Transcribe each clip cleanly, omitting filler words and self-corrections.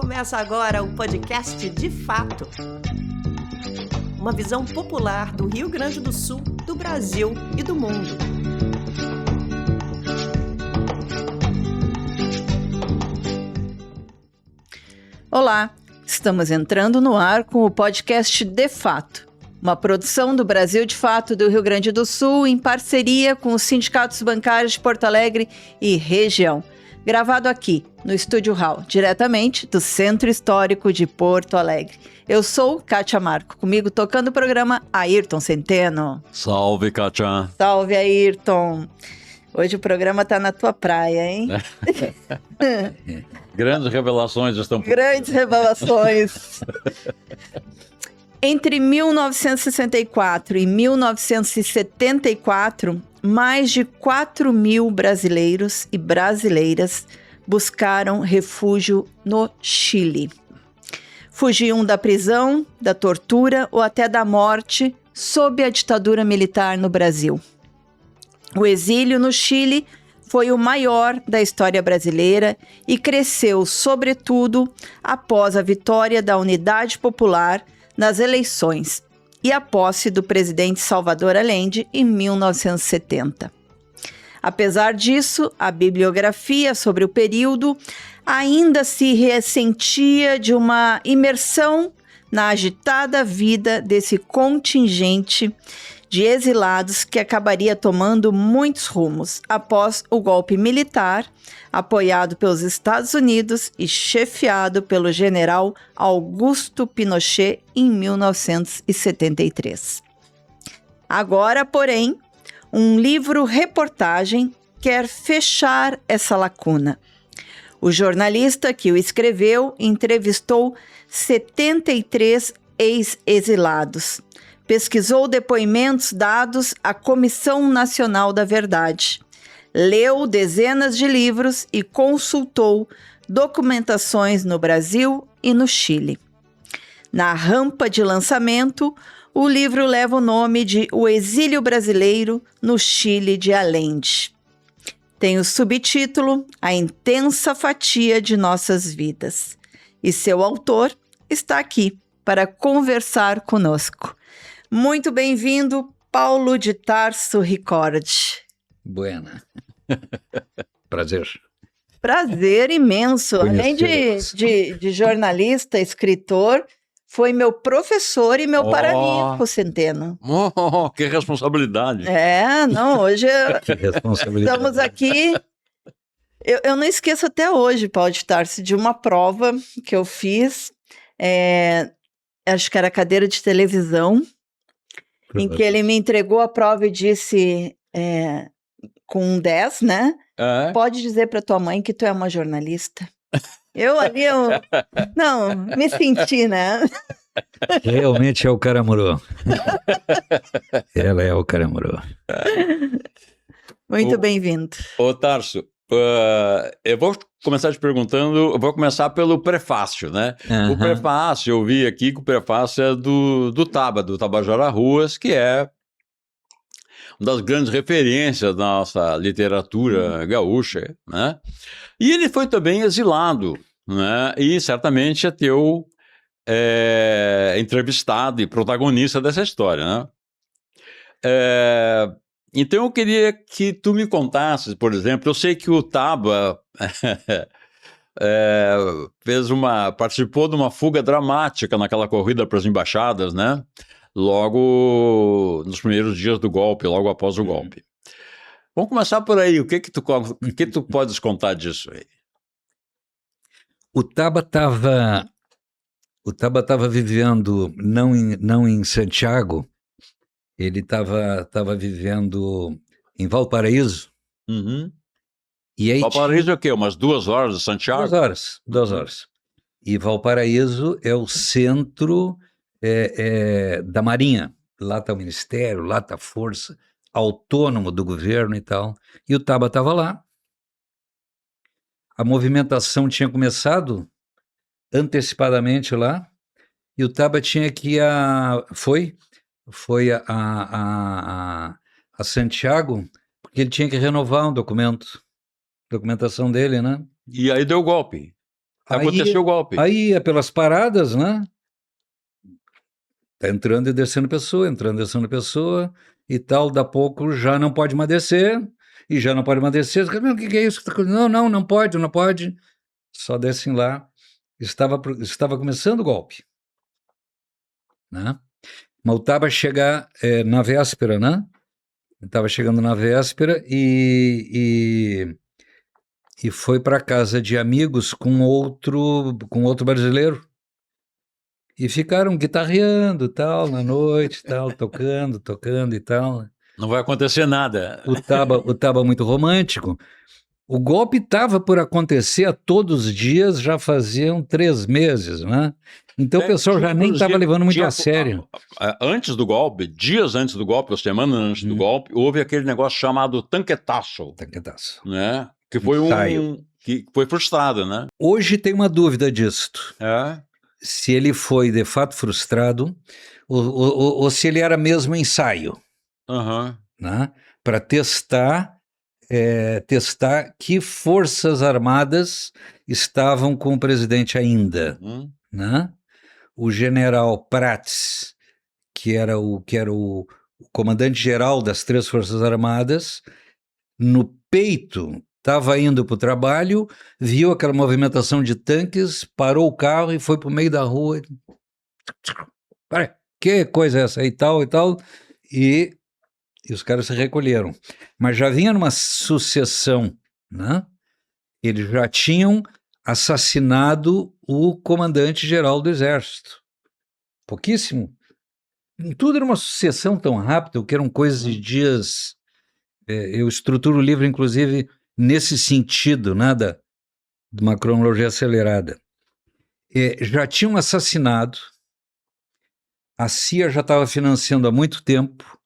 Começa agora o podcast De Fato. Uma visão popular do Rio Grande do Sul, do Brasil e do mundo. Olá, estamos entrando no ar com o podcast De Fato, uma produção do Brasil de Fato do Rio Grande do Sul em parceria com os sindicatos bancários de Porto Alegre e região. Gravado aqui, no Estúdio Hall, diretamente do Centro Histórico de Porto Alegre. Eu sou Kátia Marco, comigo tocando o programa Ayrton Centeno. Salve, Kátia. Salve, Ayrton. Hoje o programa tá na tua praia, hein? Grandes revelações estão por... Grandes revelações. Entre 1964 e 1974, mais de 4 mil brasileiros e brasileiras buscaram refúgio no Chile. Fugiam da prisão, da tortura ou até da morte sob a ditadura militar no Brasil. O exílio no Chile foi o maior da história brasileira e cresceu, sobretudo, após a vitória da Unidade Popular nas eleições e a posse do presidente Salvador Allende em 1970. Apesar disso, a bibliografia sobre o período ainda se ressentia de uma imersão na agitada vida desse contingente de exilados que acabaria tomando muitos rumos após o golpe militar, apoiado pelos Estados Unidos e chefiado pelo general Augusto Pinochet em 1973. Agora, porém, um livro-reportagem quer fechar essa lacuna. O jornalista que o escreveu entrevistou 73 ex-exilados. Pesquisou depoimentos dados à Comissão Nacional da Verdade, leu dezenas de livros e consultou documentações no Brasil e no Chile. Na rampa de lançamento, o livro leva o nome de O Exílio Brasileiro no Chile de Allende. Tem o subtítulo A Intensa Fatia de Nossas Vidas. E seu autor está aqui para conversar conosco. Muito bem-vindo, Paulo de Tarso Ricordi. Buena. Prazer. Prazer imenso. Além de jornalista, escritor, foi meu professor e meu paraninfo, Centeno. Que responsabilidade. Hoje Que responsabilidade. estamos aqui. Eu não esqueço até hoje, Paulo de Tarso, de uma prova que eu fiz, acho que era cadeira de televisão, em que ele me entregou a prova e disse, com um 10, né? Pode dizer para tua mãe que tu é uma jornalista. Não, me senti, né? Realmente é o Caramuru. Ela é o Caramuru. Muito bem-vindo. Ô, Tarso, eu vou começar te perguntando, eu vou começar pelo prefácio, né? Uhum. O prefácio, eu vi aqui que o prefácio é do Tabajara Ruas, que é uma das grandes referências da nossa literatura gaúcha, né? E ele foi também exilado, né? E certamente é teu entrevistado e protagonista dessa história, né? Então eu queria que tu me contasses, por exemplo, eu sei que o Taba participou de uma fuga dramática naquela corrida para as embaixadas, né? Logo nos primeiros dias do golpe, logo após o golpe. Vamos começar por aí, o que tu podes contar disso aí? O Taba estava vivendo, não em Santiago, ele estava vivendo em Valparaíso. Uhum. E aí Valparaíso é o quê? Umas 2 horas de Santiago? 2 horas. E Valparaíso é o centro da Marinha. Lá está o Ministério, lá está a Força, autônomo do governo e tal. E o Taba estava lá. A movimentação tinha começado antecipadamente lá. E o Taba tinha que foi a Santiago, porque ele tinha que renovar um documentação dele, né? E aí deu golpe. Aconteceu o golpe. Aí ia pelas paradas, né? Tá entrando e descendo pessoa e tal, da pouco já não pode mais descer, e já não pode mais descer. O que é isso? Não pode. Só descem lá. Estava começando o golpe, né? Mas eu estava chegar na véspera, né? Estava chegando na véspera e foi para casa de amigos com outro brasileiro. E ficaram guitarreando, tal, na noite, tal, tocando e tal. Não vai acontecer nada. O Taba muito romântico. O golpe estava por acontecer a todos os dias, já faziam 3 meses, né? Então o pessoal já nem estava levando muito a sério. Antes do golpe, dias antes do golpe, ou semanas antes do golpe, houve aquele negócio chamado tanquetaço. Tanquetaço. Né? Que foi que foi frustrado, né? Hoje tem uma dúvida disto. É. Se ele foi de fato frustrado ou se ele era mesmo ensaio, né? Para testar que forças armadas estavam com o presidente ainda, né? O general Prats, que era o comandante-geral das 3 forças armadas, no peito, estava indo para o trabalho, viu aquela movimentação de tanques, parou o carro e foi para o meio da rua. Que coisa é essa? E tal. E os caras se recolheram. Mas já vinha numa sucessão, né? Eles já tinham assassinado o comandante-geral do Exército. Pouquíssimo. Tudo era uma sucessão tão rápida, que eram coisas de dias. Eu estruturo o livro, inclusive, nesse sentido, nada de uma cronologia acelerada. Já tinham assassinado, a CIA já estava financiando há muito tempo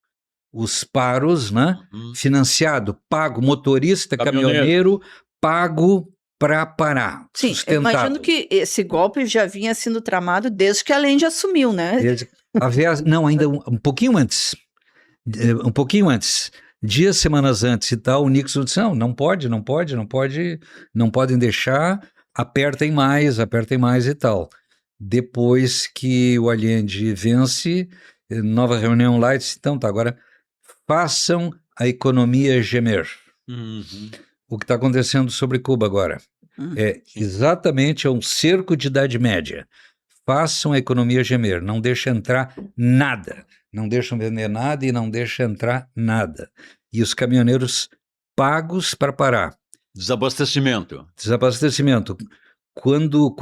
os paros, né? Financiado, pago, motorista, caminhoneiro, pago para parar. Sim, eu imagino que esse golpe já vinha sendo tramado desde que a Allende assumiu, né? Não, ainda um pouquinho antes. Dias, semanas antes e tal, o Nixon disse, não podem deixar, apertem mais e tal. Depois que o Allende vence, nova reunião lá, e disse, então tá, agora façam a economia gemer. O que está acontecendo sobre Cuba agora exatamente um cerco de Idade Média. Façam a economia gemer, não deixem entrar nada, não deixam vender nada e não deixem entrar nada. E os caminhoneiros pagos para parar. Desabastecimento. Quando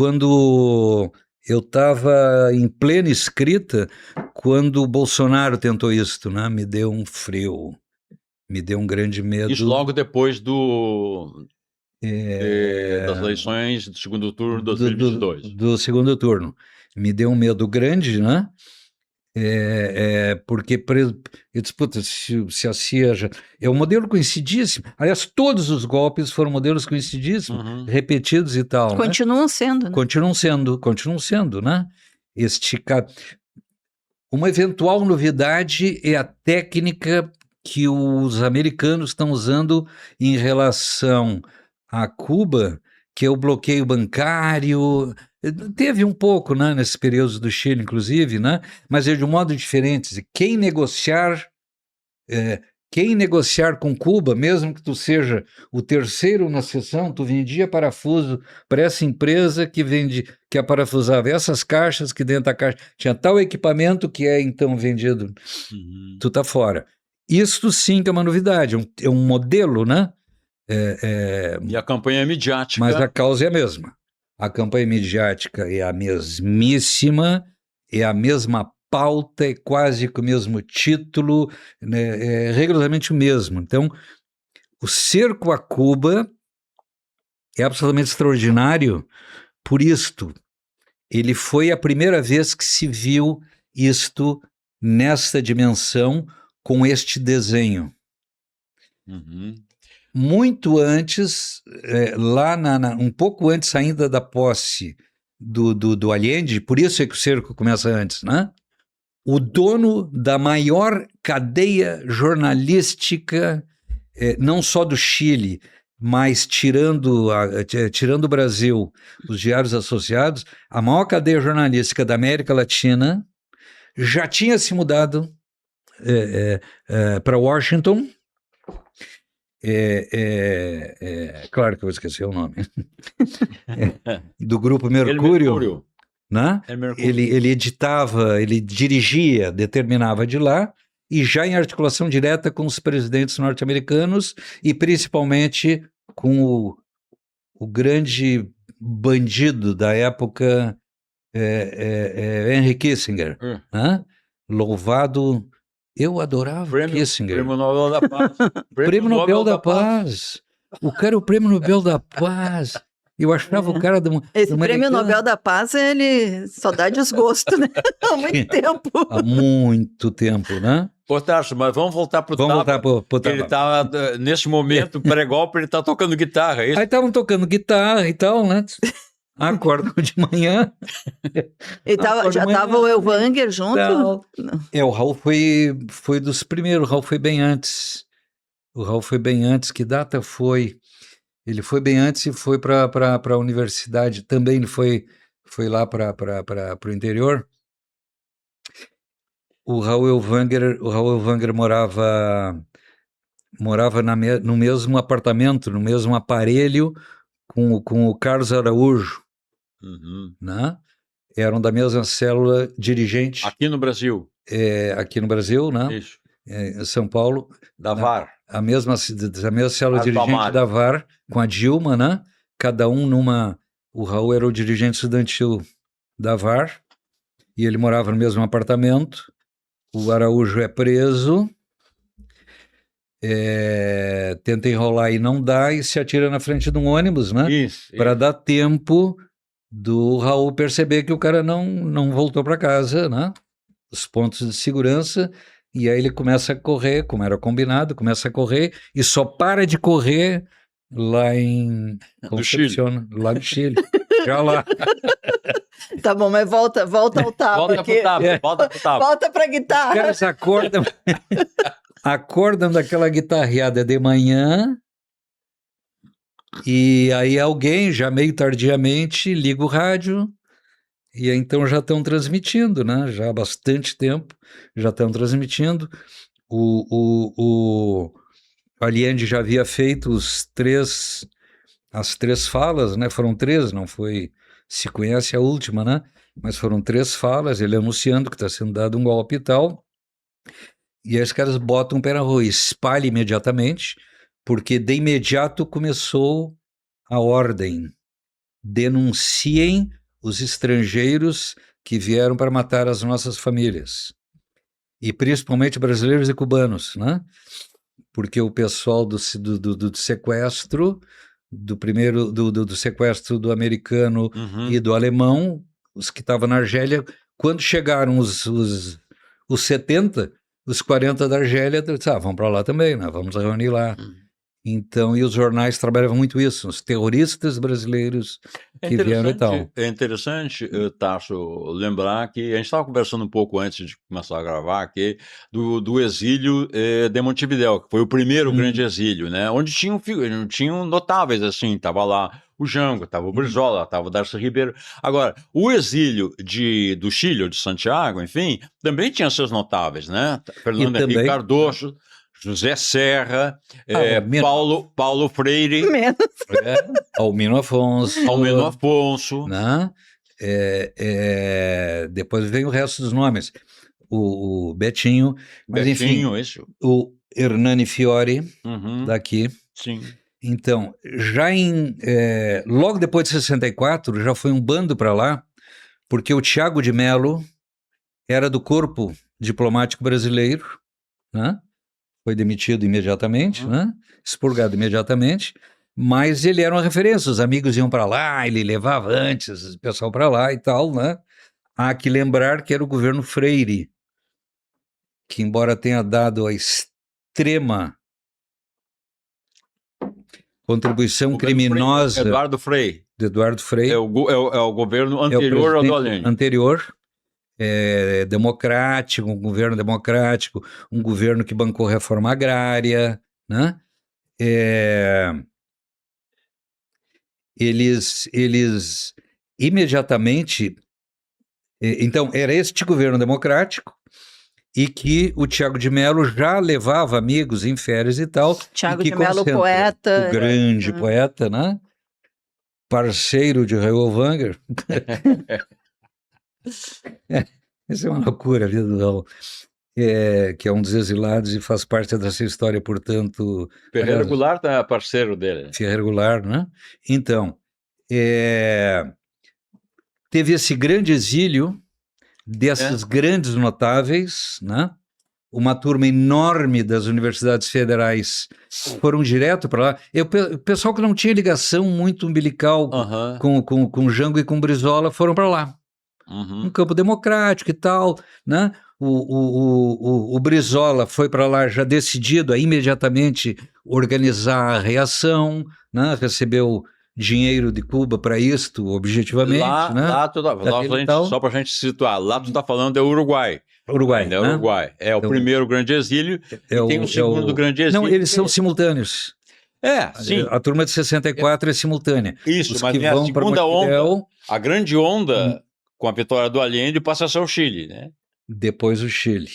eu estava em plena escrita, quando o Bolsonaro tentou isso, né? Me deu um frio, me deu um grande medo. Isso logo depois das eleições do segundo turno de 2022. Do segundo turno. Me deu um medo grande, né? Porque eu disse, puta, se a CIA já... É um modelo conhecidíssimo. Aliás, todos os golpes foram modelos conhecidíssimos, repetidos e tal. Continuam sendo, né? Continuam sendo, né? Uma eventual novidade é a técnica que os americanos estão usando em relação a Cuba, que é o bloqueio bancário. Teve um pouco, né, nesses períodos do Chile, inclusive, né, mas é de um modo diferente. Quem negociar com Cuba, mesmo que tu seja o terceiro na seção, tu vendia parafuso para essa empresa que a parafusava essas caixas, que dentro da caixa tinha tal equipamento que é então vendido. Tu tá fora. Isso sim que é uma novidade, é um modelo, né? E a campanha midiática. Mas a causa é a mesma. A campanha midiática é a mesmíssima, é a mesma pauta, é quase que o mesmo título, né, é rigorosamente o mesmo. Então, o cerco a Cuba é absolutamente extraordinário por isto. Ele foi a primeira vez que se viu isto nesta dimensão com este desenho. Muito antes, um pouco antes ainda da posse do Allende, por isso é que o cerco começa antes, né? O dono da maior cadeia jornalística, não só do Chile, mas tirando o Brasil, os diários associados, a maior cadeia jornalística da América Latina já tinha se mudado para Washington. Claro que eu esqueci o nome. Do Grupo Mercúrio, né? Ele editava, ele dirigia, determinava de lá, e já em articulação direta com os presidentes norte-americanos e principalmente com o grande bandido da época, Henry Kissinger, né? Louvado. Eu adorava Kissinger. Prêmio Nobel da Paz. Prêmio Nobel da Paz. O cara é o Prêmio Nobel da Paz. Eu achava o cara do Esse Prêmio Nobel da Paz, ele só dá desgosto, né? Há muito tempo. Há muito tempo, né? Ô, Tarso, mas vamos voltar pro Vamos Taba. voltar pro Ele Taba. tá, nesse momento, pré-golpe, ele tá tocando guitarra, é isso? Aí estavam tocando guitarra e tal, né? Acordam de manhã. Já estava o Elvanger junto? Não. O Raul foi dos primeiros, o Raul foi bem antes. Que data foi? Ele foi bem antes e foi para a universidade. Também ele foi lá para o interior. O Raul Elvanger morava no mesmo apartamento, no mesmo aparelho com o Carlos Araújo, né? Eram da mesma célula dirigente. Aqui no Brasil. Aqui no Brasil, né? Isso. Em São Paulo. Da VAR. A mesma célula dirigente Palmares. da VAR, com a Dilma, né? Cada um numa... O Raul era o dirigente estudantil da VAR, e ele morava no mesmo apartamento. O Araújo é preso, tenta enrolar e não dá, e se atira na frente de um ônibus, né? Isso. Para dar tempo do Raul perceber que o cara não voltou para casa, né? Os pontos de segurança, e aí ele começa a correr, como era combinado, começa a correr, e só para de correr lá em Concepción, lá no Chile. Já lá. Tá bom, mas volta ao Taba. Volta pro Taba. Volta pra Os guitarra. caras acordam daquela guitarreada de manhã, e aí alguém, já meio tardiamente, liga o rádio, e aí então já estão transmitindo, né? Já há bastante tempo, já estão transmitindo. O Allende já havia feito as três falas, né? Foram três, não foi... Se conhece a última, né? Mas foram 3 falas, ele anunciando que está sendo dado um golpe e tal. E aí os caras botam o pé na rua, espalha imediatamente, porque de imediato começou a ordem. Denunciem os estrangeiros que vieram para matar as nossas famílias. E principalmente brasileiros e cubanos, né? Porque o pessoal do sequestro... do sequestro do americano e do alemão, os que estavam na Argélia, quando chegaram os 70, os 40 da Argélia, vamos para lá também, né? Vamos reunir lá. Então, e os jornais trabalhavam muito isso, os terroristas brasileiros que vieram e tal. É interessante, Tarso, lembrar que a gente estava conversando um pouco antes de começar a gravar aqui do exílio de Montevidéu, que foi o primeiro grande exílio, né? Onde tinham notáveis, assim, estava lá o Jango, estava o Brizola, estava o Darcy Ribeiro. Agora, o exílio do Chile, ou de Santiago, enfim, também tinha seus notáveis, né? Fernando Henrique Cardoso, José Serra, Paulo Freire, Almino Afonso, né? Depois vem o resto dos nomes, o Betinho, mas Betinho, enfim, isso. o Hernani Fiore, daqui. Sim. Então, já logo depois de 64, já foi um bando para lá, porque o Thiago de Mello era do corpo diplomático brasileiro, né? Foi demitido imediatamente, né? Expurgado imediatamente, mas ele era uma referência, os amigos iam para lá, ele levava antes o pessoal para lá e tal, né? Há que lembrar que era o governo Freire, que embora tenha dado a extrema contribuição criminosa... Eduardo Frei. É o governo anterior ao do Allende. Anterior. Democrático, um governo democrático, um governo que bancou reforma agrária, né? eles imediatamente... Então, era este governo democrático e que o Thiago de Mello já levava amigos em férias e tal. Thiago e que, de Mello, como sempre, poeta. o grande poeta, né? Parceiro de Raoul Wanger. Essa é uma loucura, a vida do Raul. Que é um dos exilados e faz parte dessa história, portanto... Ferreira Goulart é parceiro dele. Ferreira Goulart, né? Então, teve esse grande exílio desses grandes notáveis, né? Uma turma enorme das universidades federais foram direto para lá. O pessoal que não tinha ligação muito umbilical com Jango e com Brizola foram para lá. Um campo democrático e tal, né? O Brizola foi para lá já decidido a imediatamente organizar a reação, né? Recebeu dinheiro de Cuba para isto, objetivamente. Só para a gente situar, lá tu está falando é Uruguai. Uruguai, né? Uruguai. É o primeiro grande exílio e tem o segundo grande exílio. Não, eles são simultâneos. Sim. A turma de 64 é simultânea. Isso, Os mas que a vão segunda Montevidéu, onda, a grande onda com a vitória do Allende passa a ser o Chile, né? Depois o Chile.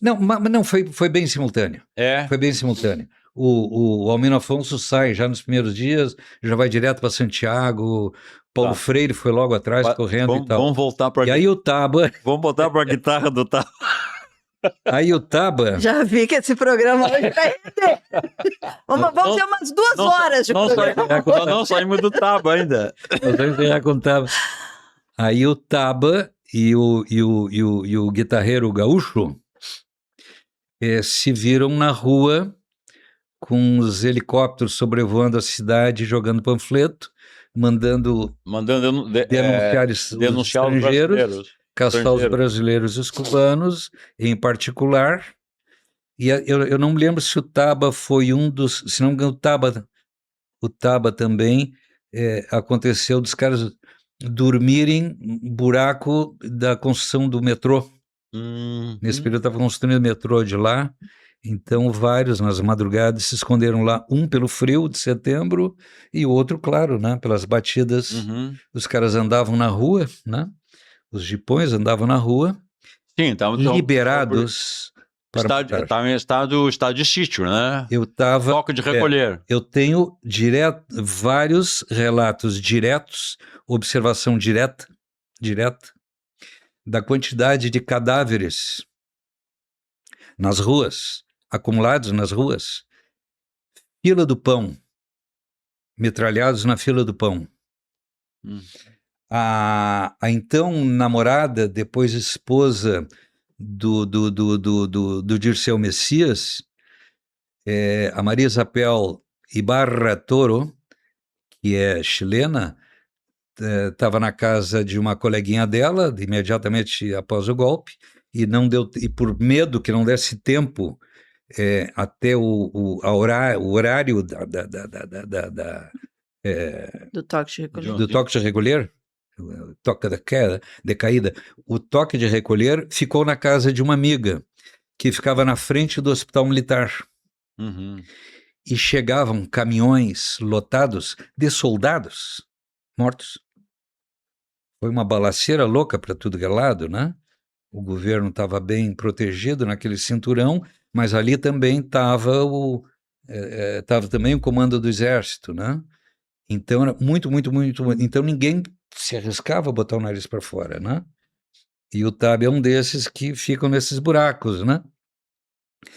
Não, mas não foi bem simultâneo. Foi bem simultâneo. O Almino Afonso sai já nos primeiros dias, já vai direto para Santiago. Paulo Freire foi logo atrás, correndo e tal. Vamos voltar para... E aí o Taba... Vamos voltar para a guitarra do Taba. Aí o Taba... Já vi que esse programa hoje vai render. Vamos ter umas 2 horas de programa. Nós não saímos do Taba ainda. Nós vamos ganhar com o Taba. Aí o Taba e o guitarreiro gaúcho se viram na rua com os helicópteros sobrevoando a cidade, jogando panfleto, mandando denunciar os estrangeiros, caçar os brasileiros e os cubanos, em particular. E eu não me lembro se o Taba foi um dos... Se não me engano, o Taba também aconteceu dos caras dormirem no buraco da construção do metrô. Nesse período estava construindo o metrô de lá. Então, vários, nas madrugadas, se esconderam lá, um pelo frio de setembro e o outro, claro, né, pelas batidas. Os caras andavam na rua, né? Os jipões andavam na rua, liberados... Estava em estado de sítio, né? Toque de recolher. Eu tenho vários relatos diretos, observação direta, da quantidade de cadáveres nas ruas, acumulados nas ruas, fila do pão, metralhados na fila do pão. A então namorada, depois esposa do Dirceu Messias, a Maria Isabel Ibarra Toro, que é chilena, estava na casa de uma coleguinha dela, imediatamente após o golpe, e por medo que não desse tempo até o horário do toque de recolher. Do toque de recolher, toque de caída, o toque de recolher ficou na casa de uma amiga que ficava na frente do hospital militar. E chegavam caminhões lotados de soldados mortos. Foi uma balaceira louca para tudo que é lado, né? O governo estava bem protegido naquele cinturão, mas ali também estava também o comando do exército, né? Então era muito. Então ninguém se arriscava a botar o nariz para fora, né? E o Taba é um desses que ficam nesses buracos, né?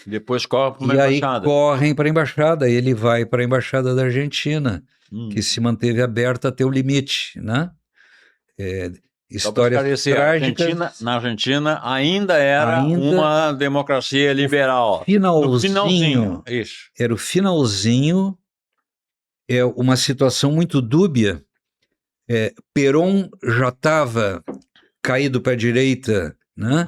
Depois corre para uma embaixada. E aí correm para a embaixada, ele vai para a embaixada da Argentina, que se manteve aberta até o limite, né? Histórias trágicas. Na Argentina ainda era uma democracia liberal. Finalzinho. Isso. Era o finalzinho, uma situação muito dúbia. Perón já estava caído para a direita, né?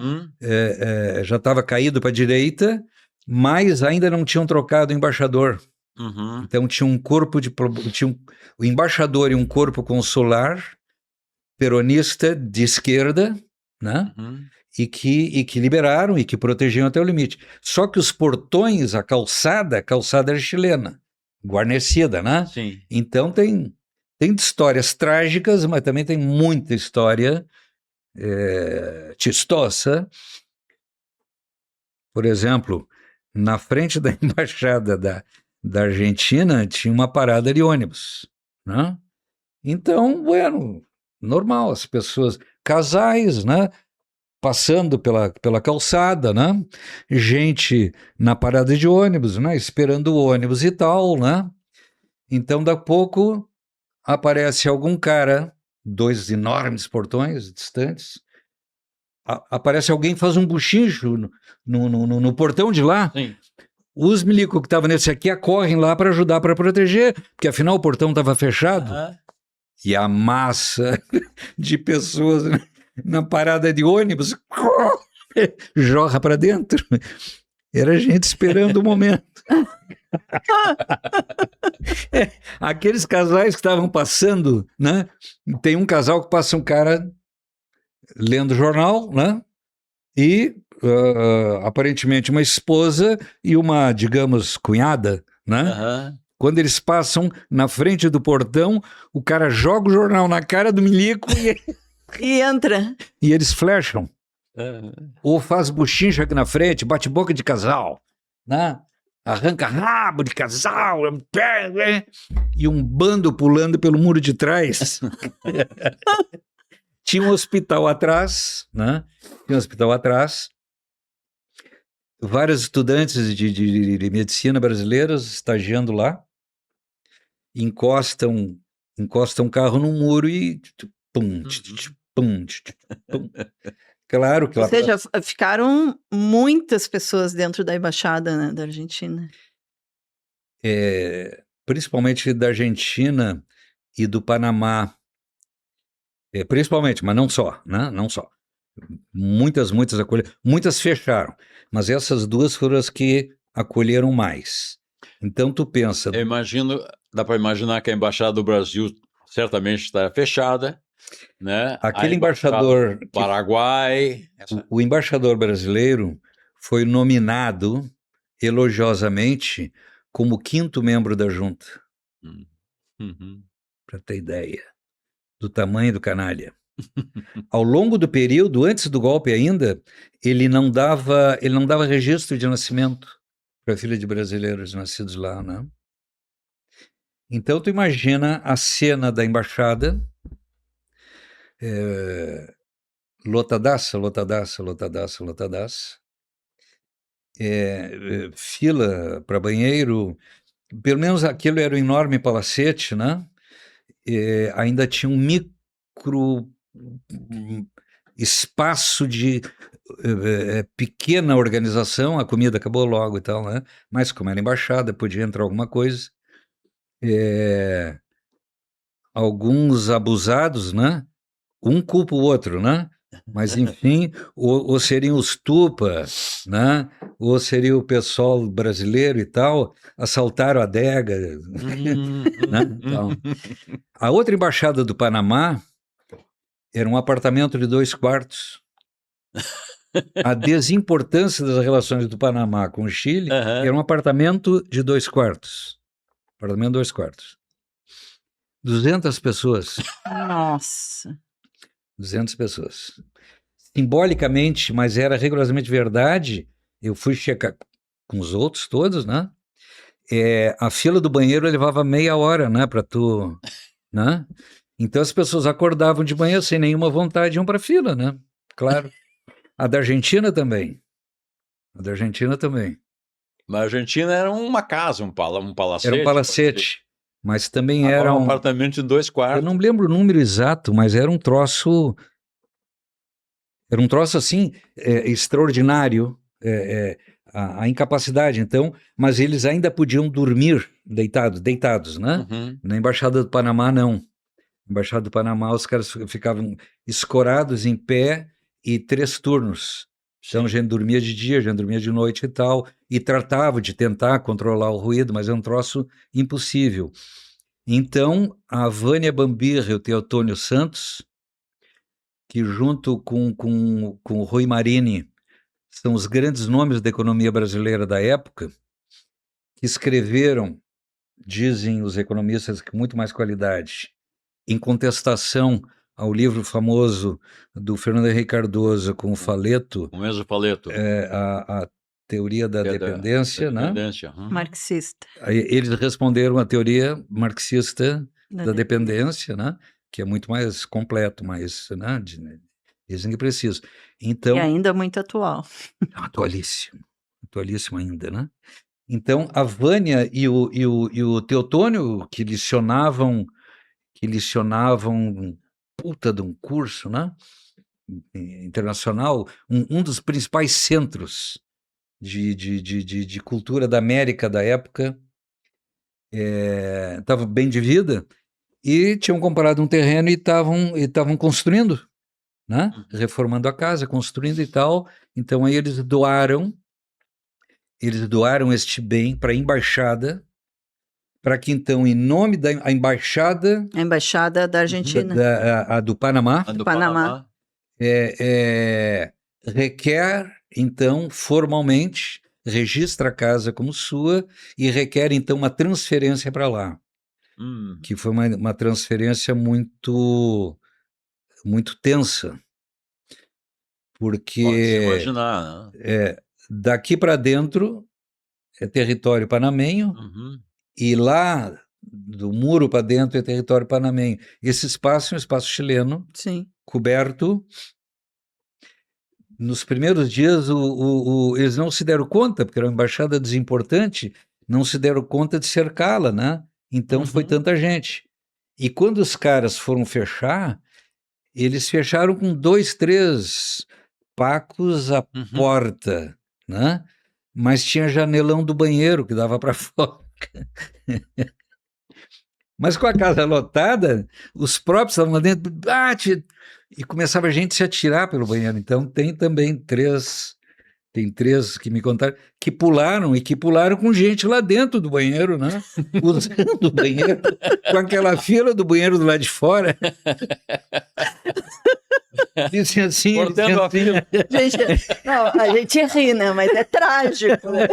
Já estava caído para a direita, mas ainda não tinham trocado o embaixador. Então tinha um corpo o embaixador e um corpo consular peronista de esquerda, né? E que liberaram e que protegiam até o limite. Só que os portões, a calçada era chilena, guarnecida, né? Sim. Então tem Tem histórias trágicas, mas também tem muita história chistosa. Por exemplo, na frente da embaixada da Argentina tinha uma parada de ônibus, né? Então, bueno, normal, as pessoas, casais, né? Passando pela calçada, né? Gente na parada de ônibus, né? Esperando o ônibus e tal, né? Então, daqui a pouco, aparece algum cara, 2 enormes portões distantes, aparece alguém que faz um buchicho no portão de lá. Sim. Os milicos que estavam nesse aqui acorrem lá para ajudar, para proteger, porque afinal o portão estava fechado. E a massa de pessoas na parada de ônibus jorra para dentro. Era gente esperando o momento. Aqueles casais que estavam passando, né? Tem um casal que passa um cara lendo jornal, né? E aparentemente uma esposa e uma, digamos, cunhada, né? Quando eles passam na frente do portão, o cara joga o jornal na cara do milico E entra. e eles flecham. Ou faz buchincha aqui na frente, bate boca de casal, né? Arranca rabo de casal, e um bando pulando pelo muro de trás. Tinha um hospital atrás, né? Tinha um hospital atrás. Vários estudantes de medicina brasileiros estagiando lá, encostam um carro no muro e pum, pum, pum. Claro que Ou seja, ficaram muitas pessoas dentro da embaixada, né, da Argentina. Principalmente da Argentina e do Panamá. Principalmente, mas não só, né? Não só. Muitas acolheram, muitas fecharam, mas essas duas foram as que acolheram mais. Então tu pensa... Eu imagino, dá para imaginar que a Embaixada do Brasil certamente está fechada, né? Aquele embaixador... Paraguai... O embaixador brasileiro foi nominado elogiosamente como 5º membro da junta. Para ter ideia do tamanho do canalha. Ao longo do período, antes do golpe ainda, ele não dava registro de nascimento para filha de brasileiros nascidos lá, né? Então tu imagina a cena da embaixada, lotadaça, fila para banheiro, pelo menos aquilo era um enorme palacete, né? Ainda tinha um micro espaço de pequena organização, a comida acabou logo e tal, né? Mas como era embaixada, podia entrar alguma coisa. Alguns abusados, né? Um culpa o outro, né? Mas enfim, ou seriam os tupas, né? Ou seria o pessoal brasileiro e tal, assaltaram a adega, né? Então, a outra embaixada do Panamá era um apartamento de 2 quartos. A desimportância das relações do Panamá com o Chile era um apartamento de 2 quartos. Apartamento de 2 quartos. 200 pessoas. Nossa. 200 pessoas. Simbolicamente, mas era rigorosamente verdade, eu fui checar com os outros todos, né? A fila do banheiro levava meia hora, né? Para tu... né? Então as pessoas acordavam de manhã sem nenhuma vontade e iam para a fila, né? Claro. A da Argentina também. Mas a Argentina era uma casa, um palacete. Era um palacete, mas também era um apartamento de 2 quartos. Eu não me lembro o número exato, mas era um troço... Era um troço assim, extraordinário, a incapacidade, então, mas eles ainda podiam dormir deitados, né? Na Embaixada do Panamá, não. Na Embaixada do Panamá, os caras ficavam escorados em pé e 3 turnos. Então, a gente dormia de dia, a gente dormia de noite e tal, e tratava de tentar controlar o ruído, mas é um troço impossível. Então, a Vânia Bambirra e o Teotônio Santos, que junto com o Rui Marini são os grandes nomes da economia brasileira da época, que escreveram, dizem os economistas, com muito mais qualidade, em contestação ao livro famoso do Fernando Henrique Cardoso com o Faleto, O mesmo Faleto. a teoria da Que é dependência, da né? dependência. Marxista. Aí eles responderam a teoria marxista da dependência, né? Que é muito mais completo, mais, né? Dizem que precisa. Então, E ainda muito atual. atualíssimo ainda, né? Então, a Vânia e o Teotônio, que licionavam puta de um curso, né? Internacional, um dos principais centros de cultura da América da época, estava bem de vida, e tinham comprado um terreno e estavam construindo, né? Reformando a casa, construindo e tal. Então aí eles doaram este bem para a embaixada, para que então, em nome da embaixada A embaixada da Argentina. a do Panamá, A do Panamá. requer, então, formalmente, registra a casa como sua e requer, então, uma transferência para lá, que foi uma transferência muito, muito tensa, porque Pode se imaginar, né? daqui para dentro é território panamenho e lá do muro para dentro é território panamenho. Esse espaço é um espaço chileno, Sim. coberto. Nos primeiros dias, eles não se deram conta, porque era uma embaixada desimportante, não se deram conta de cercá-la, né? Então foi tanta gente. E quando os caras foram fechar, eles fecharam com 2, 3 pacos à porta, né? Mas tinha janelão do banheiro que dava para fora. Mas com a casa lotada, os próprios estavam lá dentro, e começava a gente se atirar pelo banheiro. Então tem também 3 que me contaram, que pularam com gente lá dentro do banheiro, né? Usando o banheiro, com aquela fila do banheiro do lado de fora. Dizem assim, Cortando a fila. Gente, não, a gente ri, né? Mas é trágico. Né?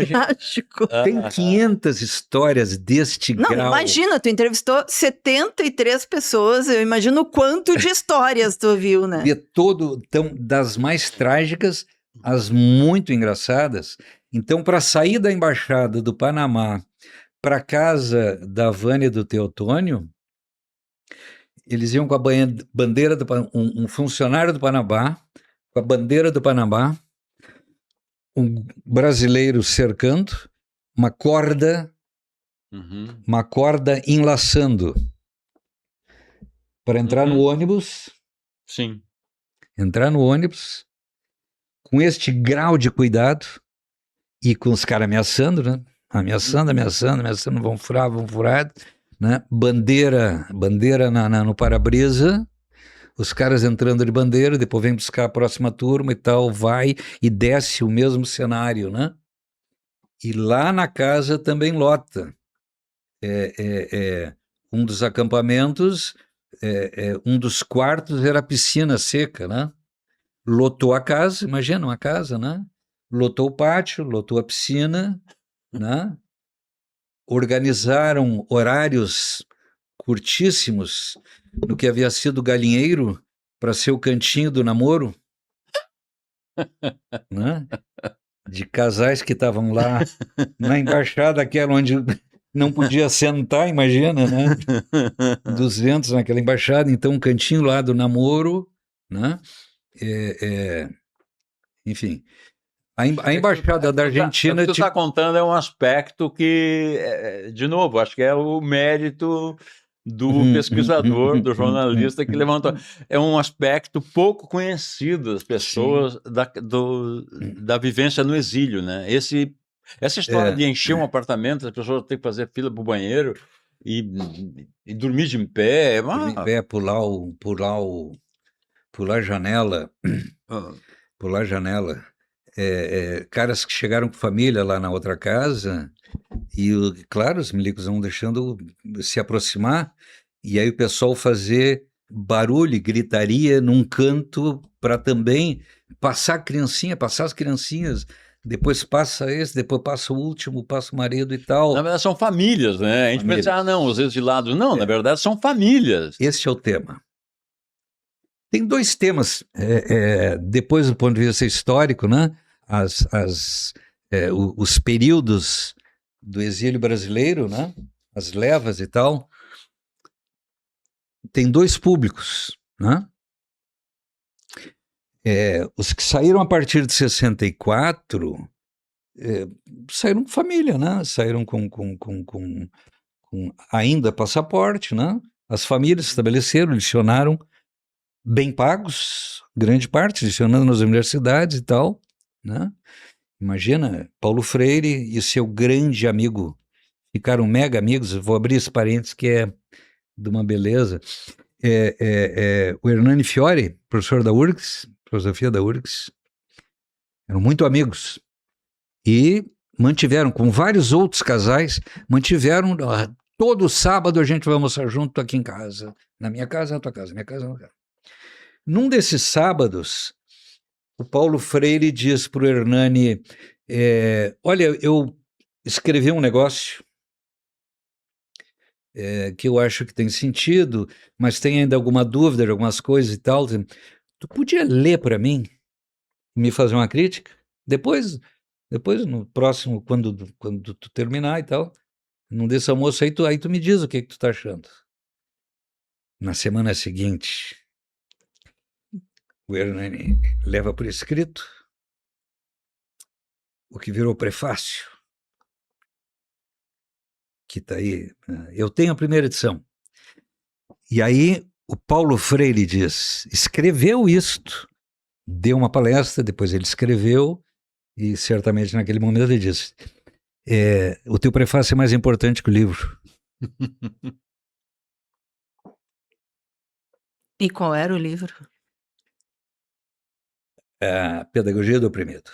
Trágico. Tem 500 histórias deste Não, grau. imagina, tu entrevistou 73 pessoas, eu imagino o quanto de histórias tu viu, né? Então, das mais trágicas às muito engraçadas. Então, para sair da embaixada do Panamá para casa da Vânia e do Teotônio, eles iam com a bandeira um funcionário do Panamá, com a bandeira do Panamá, um brasileiro cercando, uma corda enlaçando para entrar no ônibus. Sim. Entrar no ônibus com este grau de cuidado e com os caras ameaçando, né? Ameaçando, vão furar, né? Bandeira no para-brisa, os caras entrando de bandeira, depois vem buscar a próxima turma e tal, vai e desce o mesmo cenário, né? E lá na casa também lota. Um dos acampamentos, um dos quartos era a piscina seca, né? Lotou a casa, imagina uma casa, né? Lotou o pátio, lotou a piscina, né? Organizaram horários curtíssimos no que havia sido o galinheiro para ser o cantinho do namoro, né? De casais que estavam lá na embaixada, aquela onde não podia sentar, imagina, né? 200 naquela embaixada, então um cantinho lá do namoro, né? Enfim, a embaixada da Argentina... O que tu está contando é um aspecto que, de novo, acho que é o mérito do pesquisador, do jornalista que levantou. É um aspecto pouco conhecido das pessoas da vivência no exílio, né? Essa história de encher um apartamento, as pessoas têm que fazer fila para o banheiro e dormir de pé. Dormir de pé, pular a janela. Pular a janela. Caras que chegaram com família lá na outra casa e, claro, os milicos vão deixando se aproximar e aí o pessoal fazer barulho, gritaria num canto para também passar as criancinhas depois passa esse, depois passa o último, passa o marido e tal. Na verdade, são famílias, né? A gente Famílias. pensa, não, os exilados. Não, na verdade, são famílias. Esse é o tema. Tem dois temas, depois do ponto de vista histórico, né? Os períodos do exílio brasileiro, né? As levas e tal. Tem dois públicos, né? Os que saíram a partir de 64 saíram com família, né? Saíram com ainda passaporte, né? As famílias se estabeleceram, lecionaram bem pagos, grande parte, lecionando nas universidades e tal, né? Imagina, Paulo Freire e seu grande amigo, ficaram mega amigos, vou abrir esse parênteses que é de uma beleza. O Hernani Fiore, professor da URGS, filosofia da URGS, eram muito amigos e mantiveram, com vários outros casais, mantiveram, todo sábado a gente vai almoçar junto aqui em casa, na minha casa, na tua casa, minha casa, na tua casa. Num desses sábados, o Paulo Freire diz para o Hernani, olha, eu escrevi um negócio que eu acho que tem sentido, mas tem ainda alguma dúvida de algumas coisas e tal. Tu podia ler para mim e me fazer uma crítica? Depois no próximo, quando tu terminar e tal, num desse almoço aí tu me diz o que tu tá achando. Na semana seguinte, o Hernani leva por escrito o que virou prefácio, que está aí. Eu tenho a primeira edição. E aí o Paulo Freire diz, escreveu isto, deu uma palestra, depois ele escreveu, e certamente naquele momento ele disse, o teu prefácio é mais importante que o livro. E qual era o livro? A Pedagogia do Oprimido.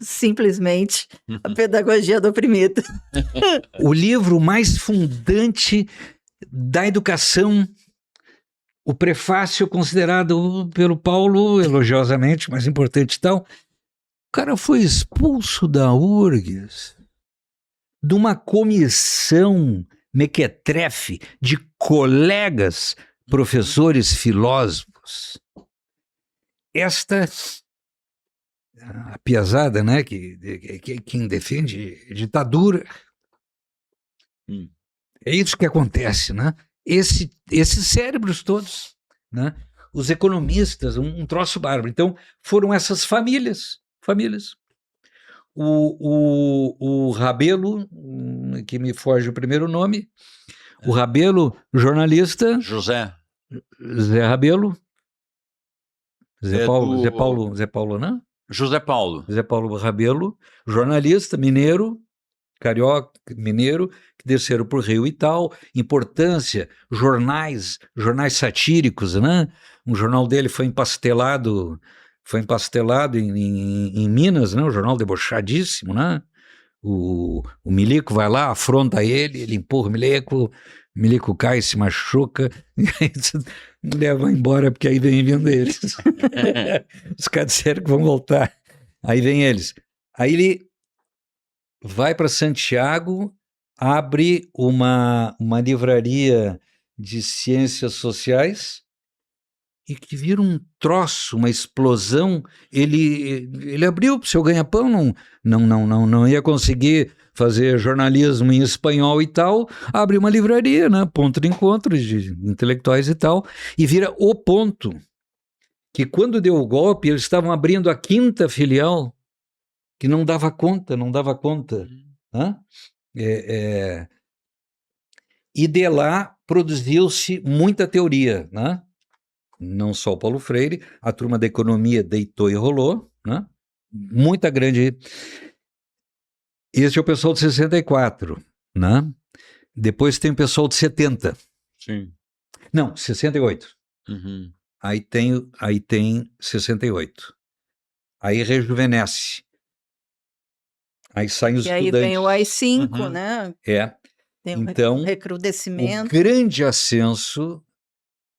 Simplesmente A Pedagogia do Oprimido. O livro mais fundante da educação, o prefácio considerado pelo Paulo, elogiosamente, mais importante e tal. O cara foi expulso da URGS de uma comissão mequetrefe de colegas, professores, filósofos. A piazada, né, quem defende ditadura. É isso que acontece, né? Esses cérebros todos, né? Os economistas, um troço bárbaro. Então, foram essas famílias. O Rabelo, que me foge o primeiro nome, o Rabelo, jornalista. José. Zé Rabelo. Zé Paulo, né? José Paulo. Zé Paulo Rabelo, jornalista, mineiro, carioca, mineiro, que desceram por Rio e tal. Importância, jornais satíricos, né? Um jornal dele foi empastelado em Minas, né? Um jornal debochadíssimo, né? O Milico vai lá, afronta ele empurra o Milico cai, se machuca, e aí leva embora, porque aí vem vindo eles. Os caras disseram que vão voltar. Aí vem eles. Aí ele vai para Santiago, abre uma livraria de ciências sociais e que vira um troço, uma explosão. Ele abriu para o seu ganha-pão, não ia conseguir fazer jornalismo em espanhol e tal, abre uma livraria, né? Ponto de encontro de intelectuais e tal, e vira O Ponto, que quando deu o golpe, eles estavam abrindo a 5ª filial, que não dava conta. Né? E de lá produziu-se muita teoria, né? Não só o Paulo Freire, a turma da economia deitou e rolou, né? Muita grande... Esse é o pessoal de 64, né? Depois tem o pessoal de 70. Sim. Não, 68. Uhum. Aí tem 68. Aí rejuvenesce. Aí saem os estudantes. E aí vem o AI-5, Uhum. né? Tem Então, um recrudescimento. o grande ascenso,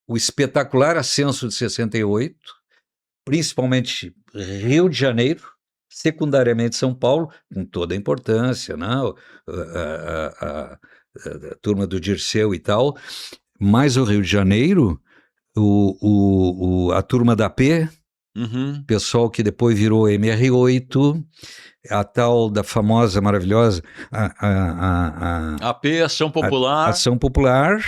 o espetacular ascenso de 68, principalmente Rio de Janeiro, secundariamente São Paulo, com toda a importância, né? A turma do Dirceu e tal, mas o Rio de Janeiro, a turma da P, Uhum. pessoal que depois virou MR8, a tal da famosa, maravilhosa AP, Ação Popular, Ação Popular,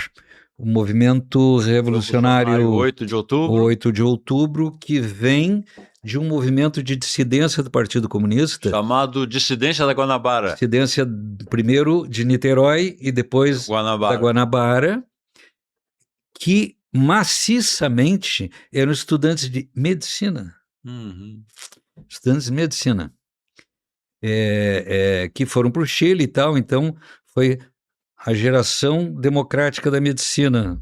o movimento revolucionário 8 de outubro. 8 de outubro, que vem de um movimento de dissidência do Partido Comunista, Chamado Dissidência da Guanabara. dissidência primeiro de Niterói e depois da Guanabara, que maciçamente eram estudantes de medicina. Uhum. Estudantes de medicina. Que foram para o Chile e tal, então foi a geração democrática da medicina.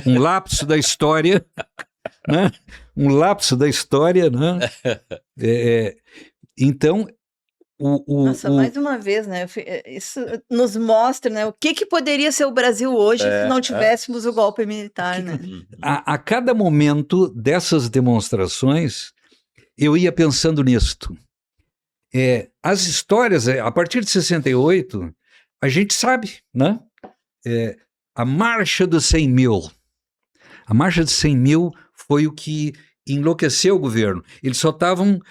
Um lapso da história, né? Um lapso da história, né? Então, Nossa, mais uma vez, né? Isso nos mostra, né, o que poderia ser o Brasil hoje se não tivéssemos o golpe militar, né? a cada momento dessas demonstrações, eu ia pensando nisto. As histórias, a partir de 68, a gente sabe, né? A Marcha dos 100 mil. A Marcha dos 100 mil foi o que enlouqueceu o governo. Eles só estavam...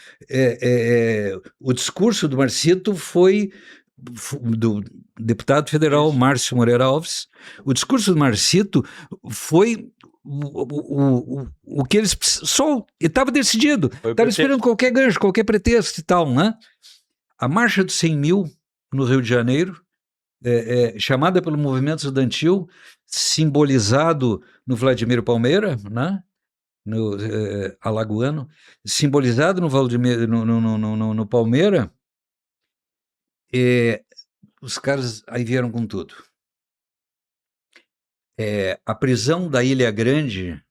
o discurso do Marcito foi do deputado federal Márcio Moreira Alves. O discurso do Marcito foi o que eles... Estava decidido. Estava esperando qualquer gancho, qualquer pretexto e tal, né? A Marcha dos 100 mil no Rio de Janeiro, chamada pelo movimento estudantil, simbolizado no Vladimir Palmeira, né? No alagoano, simbolizado no Vladimir, no Palmeira, os caras aí vieram com tudo. A prisão da Ilha Grande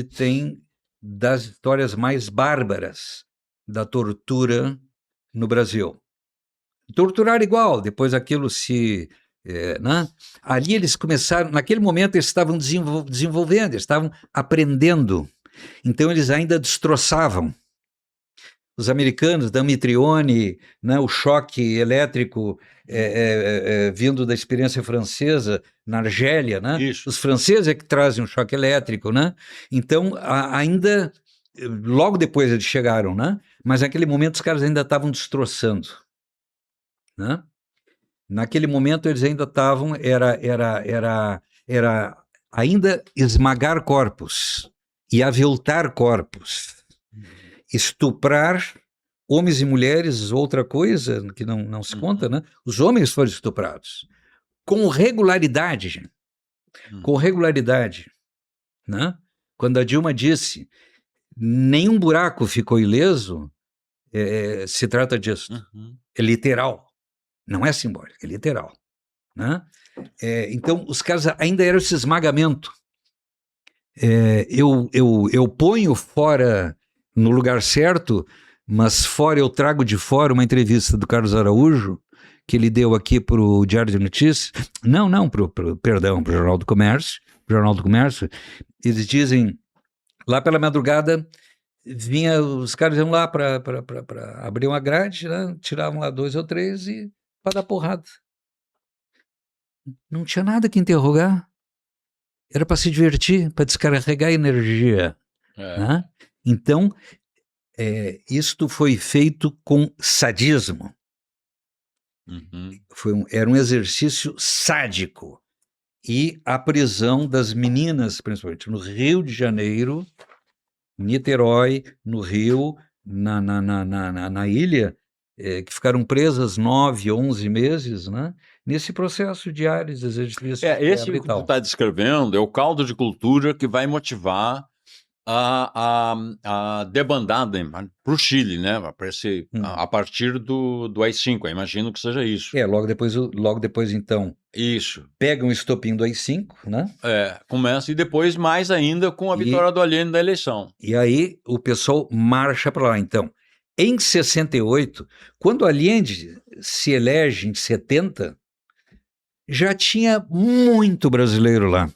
tem das histórias mais bárbaras da tortura no Brasil. Torturar igual, depois aquilo se... né? Ali eles começaram, naquele momento eles estavam desenvolvendo, eles estavam aprendendo, então eles ainda destroçavam. Os americanos, da Mitrione, né, o choque elétrico vindo da experiência francesa na Argélia, né? Os franceses é que trazem o choque elétrico, né? Então ainda, logo depois eles chegaram, né? Mas naquele momento os caras ainda estavam destroçando, né? Naquele momento eles ainda estavam, era ainda esmagar corpos e aviltar corpos, estuprar homens e mulheres, outra coisa que não se conta, né? Os homens foram estuprados com regularidade, né? Quando a Dilma disse nenhum buraco ficou ileso, se trata disso, é literal. Não é simbólico, é literal, né? Então, os caras ainda eram esse esmagamento. Eu ponho fora no lugar certo, mas fora eu trago de fora uma entrevista do Carlos Araújo, que ele deu aqui para o Diário de Notícias, perdão, para o Jornal do Comércio. Eles dizem, lá pela madrugada, os caras iam lá para abrir uma grade, né? Tiravam lá 2 ou 3 e para dar porrada. Não tinha nada que interrogar. Era para se divertir, para descarregar energia. Né? Então, isto foi feito com sadismo. Era um exercício sádico. E a prisão das meninas, principalmente no Rio de Janeiro, Niterói, no Rio, na ilha, que ficaram presas 9, 11 meses, né? Nesse processo de Ares, exercício. Esse que tu está descrevendo é o caldo de cultura que vai motivar a debandada para o Chile, né? A partir do AI-5, eu imagino que seja isso. Logo depois, então. Isso. Pega um estopim do AI-5, né? Começa, e depois mais ainda com a vitória do Allende da eleição. E aí o pessoal marcha para lá, então. Em 68, quando Allende se elege em 70, já tinha muito brasileiro lá.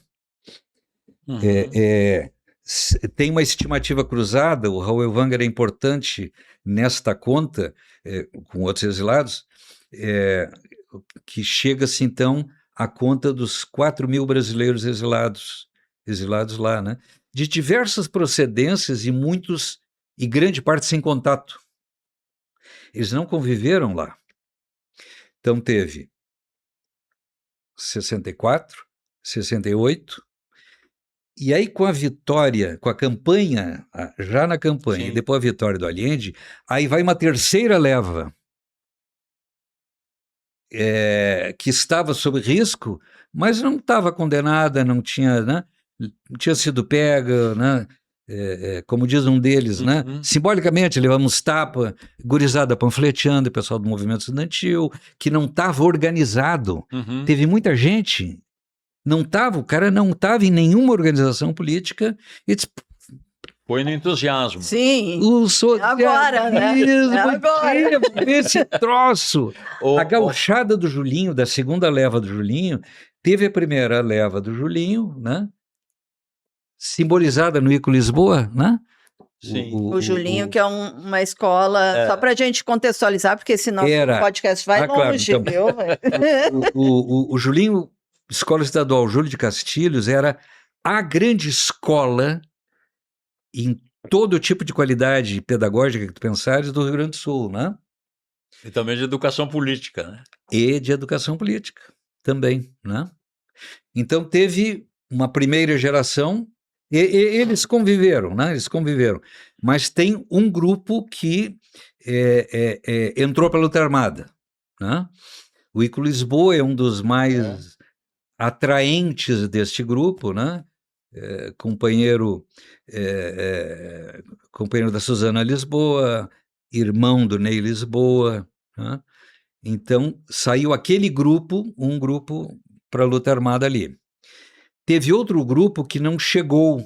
Tem uma estimativa cruzada, o Raul Wanger é importante nesta conta, com outros exilados, que chega-se então à conta dos 4 mil brasileiros exilados lá, né? De diversas procedências e grande parte sem contato. Eles não conviveram lá. Então teve 64, 68, e aí com a vitória, com a campanha, já na campanha, Sim. e depois a vitória do Allende, aí vai uma terceira leva, que estava sob risco, mas não estava condenada, não tinha, né, não tinha sido pega, né, como diz um deles, né, simbolicamente levamos tapa, gurizada panfleteando, pessoal do movimento estudantil, que não estava organizado. Teve muita gente, o cara não estava em nenhuma organização política e disse, Foi no entusiasmo. Sim. o socialismo, Agora, né? Agora. Esse troço. A gauchada do Julinho, da segunda leva do Julinho, teve a primeira leva do Julinho, né? Simbolizada no Ico Lisboa, né? Sim. O Julinho, que é uma escola, só para a gente contextualizar, porque senão o podcast vai longe, claro, então, o Julinho, Escola Estadual Júlio de Castilhos, era a grande escola em todo tipo de qualidade pedagógica que tu pensares do Rio Grande do Sul, né? E também de educação política, né? E de educação política também, né? Então teve uma primeira geração, e eles conviveram, né? Eles conviveram, mas tem um grupo que entrou para a luta armada, né? O Ico Lisboa é um dos mais atraentes deste grupo, né? Companheiro da Suzana Lisboa, irmão do Ney Lisboa, né? Então saiu aquele grupo, um grupo para a luta armada ali. Teve outro grupo que não chegou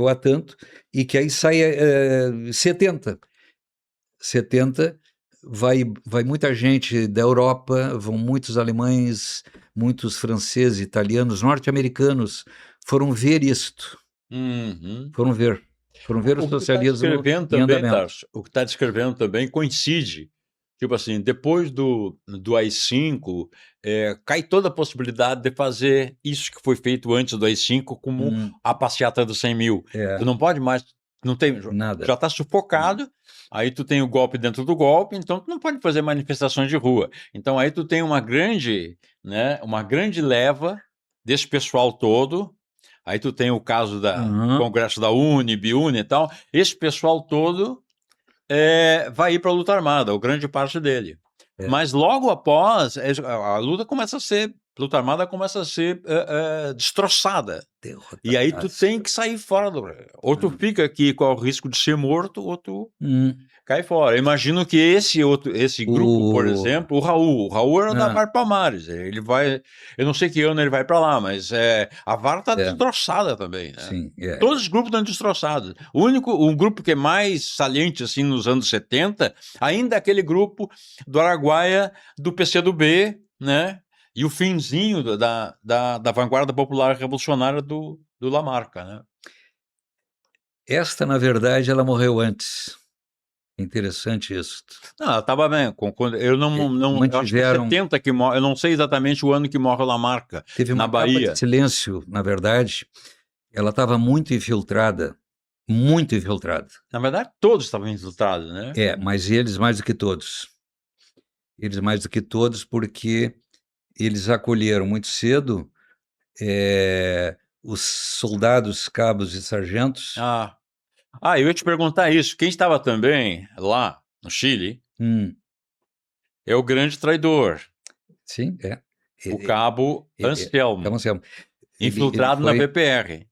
a tanto, e que aí sai 70 vai muita gente da Europa, vão muitos alemães, muitos franceses, italianos, norte-americanos, foram ver isto. Foram ver o socialismo em andamento. O que está descrevendo também coincide. Tipo assim, depois do AI-5, cai toda a possibilidade de fazer isso que foi feito antes do AI-5 como a passeata dos 100 mil. Tu não pode mais, não tem nada. Já está sufocado. Aí tu tem o golpe dentro do golpe, então tu não pode fazer manifestações de rua. Então aí tu tem uma grande leva desse pessoal todo. Aí tu tem o caso do Congresso da UNE, Biune e tal. Esse pessoal todo vai ir para a luta armada, ou grande parte dele. Mas logo após, a luta armada começa a ser destroçada. Derrotada. E aí tu tem que sair fora do... Ou tu fica aqui com o risco de ser morto, ou tu cai fora. Eu imagino que esse grupo, por exemplo, o Raul era da VAR Palmares. Ele vai... Eu não sei que ano ele vai para lá, mas a VAR está destroçada também, né? Sim, Todos os grupos estão destroçados. Um grupo que é mais saliente, assim, nos anos 70, ainda é aquele grupo do Araguaia, do PCdoB, né? E o finzinho da vanguarda popular revolucionária do Lamarca, né? Esta, na verdade, ela morreu antes. Interessante isso. Não, ela estava bem. Eu eu acho que é 70 que morre. Eu não sei exatamente o ano que morre o Lamarca. Teve na Bahia. Capa de silêncio, na verdade. Ela estava muito infiltrada. Muito infiltrada. Na verdade, todos estavam infiltrados, né? Mas eles mais do que todos. Eles mais do que todos, porque eles acolheram muito cedo os soldados, cabos e sargentos. Eu ia te perguntar isso. Quem estava também lá no Chile é o grande traidor. Sim, O cabo Anselmo. Infiltrado na VPR.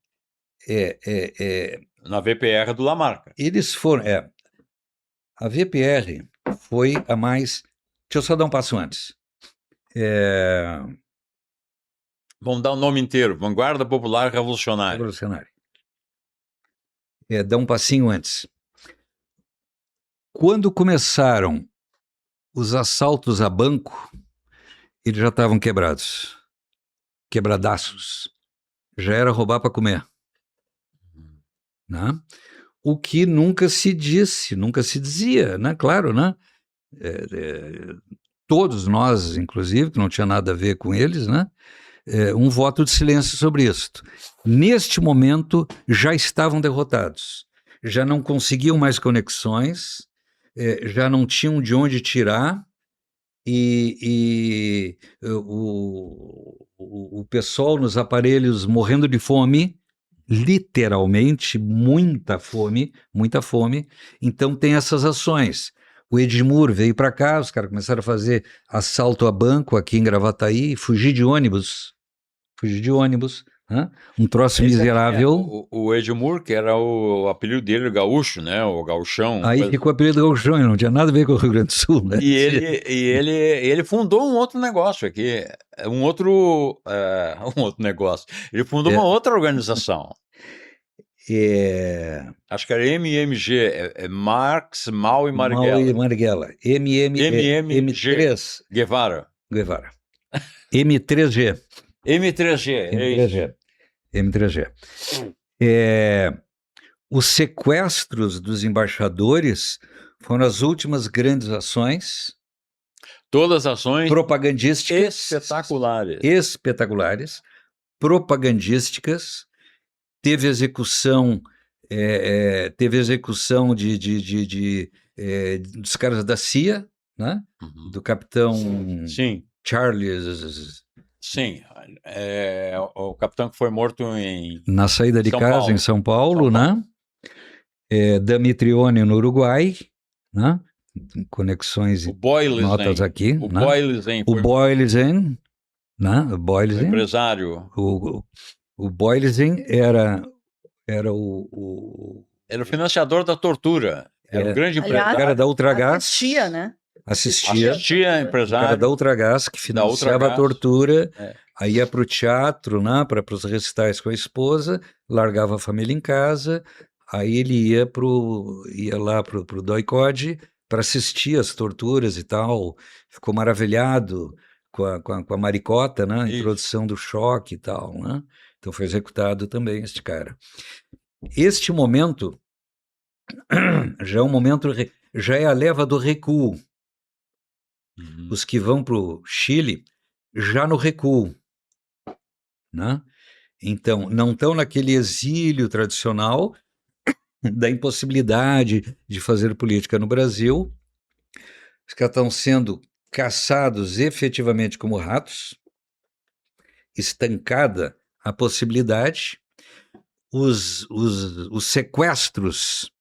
Na VPR do Lamarca. Eles foram... A VPR foi a mais... Deixa eu só dar um passo antes. Vamos dar o nome inteiro. Vanguarda Popular Revolucionária. Dá um passinho antes. Quando começaram os assaltos a banco, eles já estavam quebradaços. Já era roubar para comer. né? O que nunca se disse, nunca se dizia, né? Claro, né? Todos nós, inclusive, que não tinha nada a ver com eles, né? Um voto de silêncio sobre isso. Neste momento, já estavam derrotados, já não conseguiam mais conexões, já não tinham de onde tirar, e o pessoal nos aparelhos morrendo de fome, literalmente, muita fome, então tem essas ações. O Edmur veio para cá, os caras começaram a fazer assalto a banco aqui em Gravataí, fugir de ônibus, né? Um troço miserável. O Edmur, que era o apelido dele, o gaúcho, né? O gauchão. Aí ficou o apelido gauchão, não tinha nada a ver com o Rio Grande do Sul, né? E ele fundou um outro negócio aqui, um outro negócio. Ele fundou uma outra organização. Acho que era MMG, Marx, Mau e Marighella. Mau e Marighella. M3. Guevara. M3G. M3G. M3G. Os sequestros dos embaixadores foram as últimas grandes ações. Todas ações propagandísticas. Espetaculares. Propagandísticas. Teve execução dos caras da CIA, né? Uhum. Do capitão Charles. Sim, o capitão que foi morto na saída de casa Paulo. Em São Paulo, né? Damitrione no Uruguai, né? Conexões e notas aqui. O né? Boylezen. O Boylezen, né? O Boylezen. O empresário. O Boylezen era Era o financiador da tortura. Era o grande empresário. O cara da Ultragás. Assistia, né? Assistia empresário. O cara da Ultragás, que financiava a tortura. Aí ia para o teatro, né? Para os recitais com a esposa, largava a família em casa. Aí ele ia lá pro doicode para assistir as torturas e tal. Ficou maravilhado com a maricota, né? A introdução do choque e tal, né? Então foi executado também este cara. Este momento já é um momento, já é a leva do recuo. Uhum. Os que vão para o Chile já no recuo, né? Então não estão naquele exílio tradicional da impossibilidade de fazer política no Brasil. Os caras estão sendo caçados efetivamente como ratos, estancada a possibilidade. Os sequestros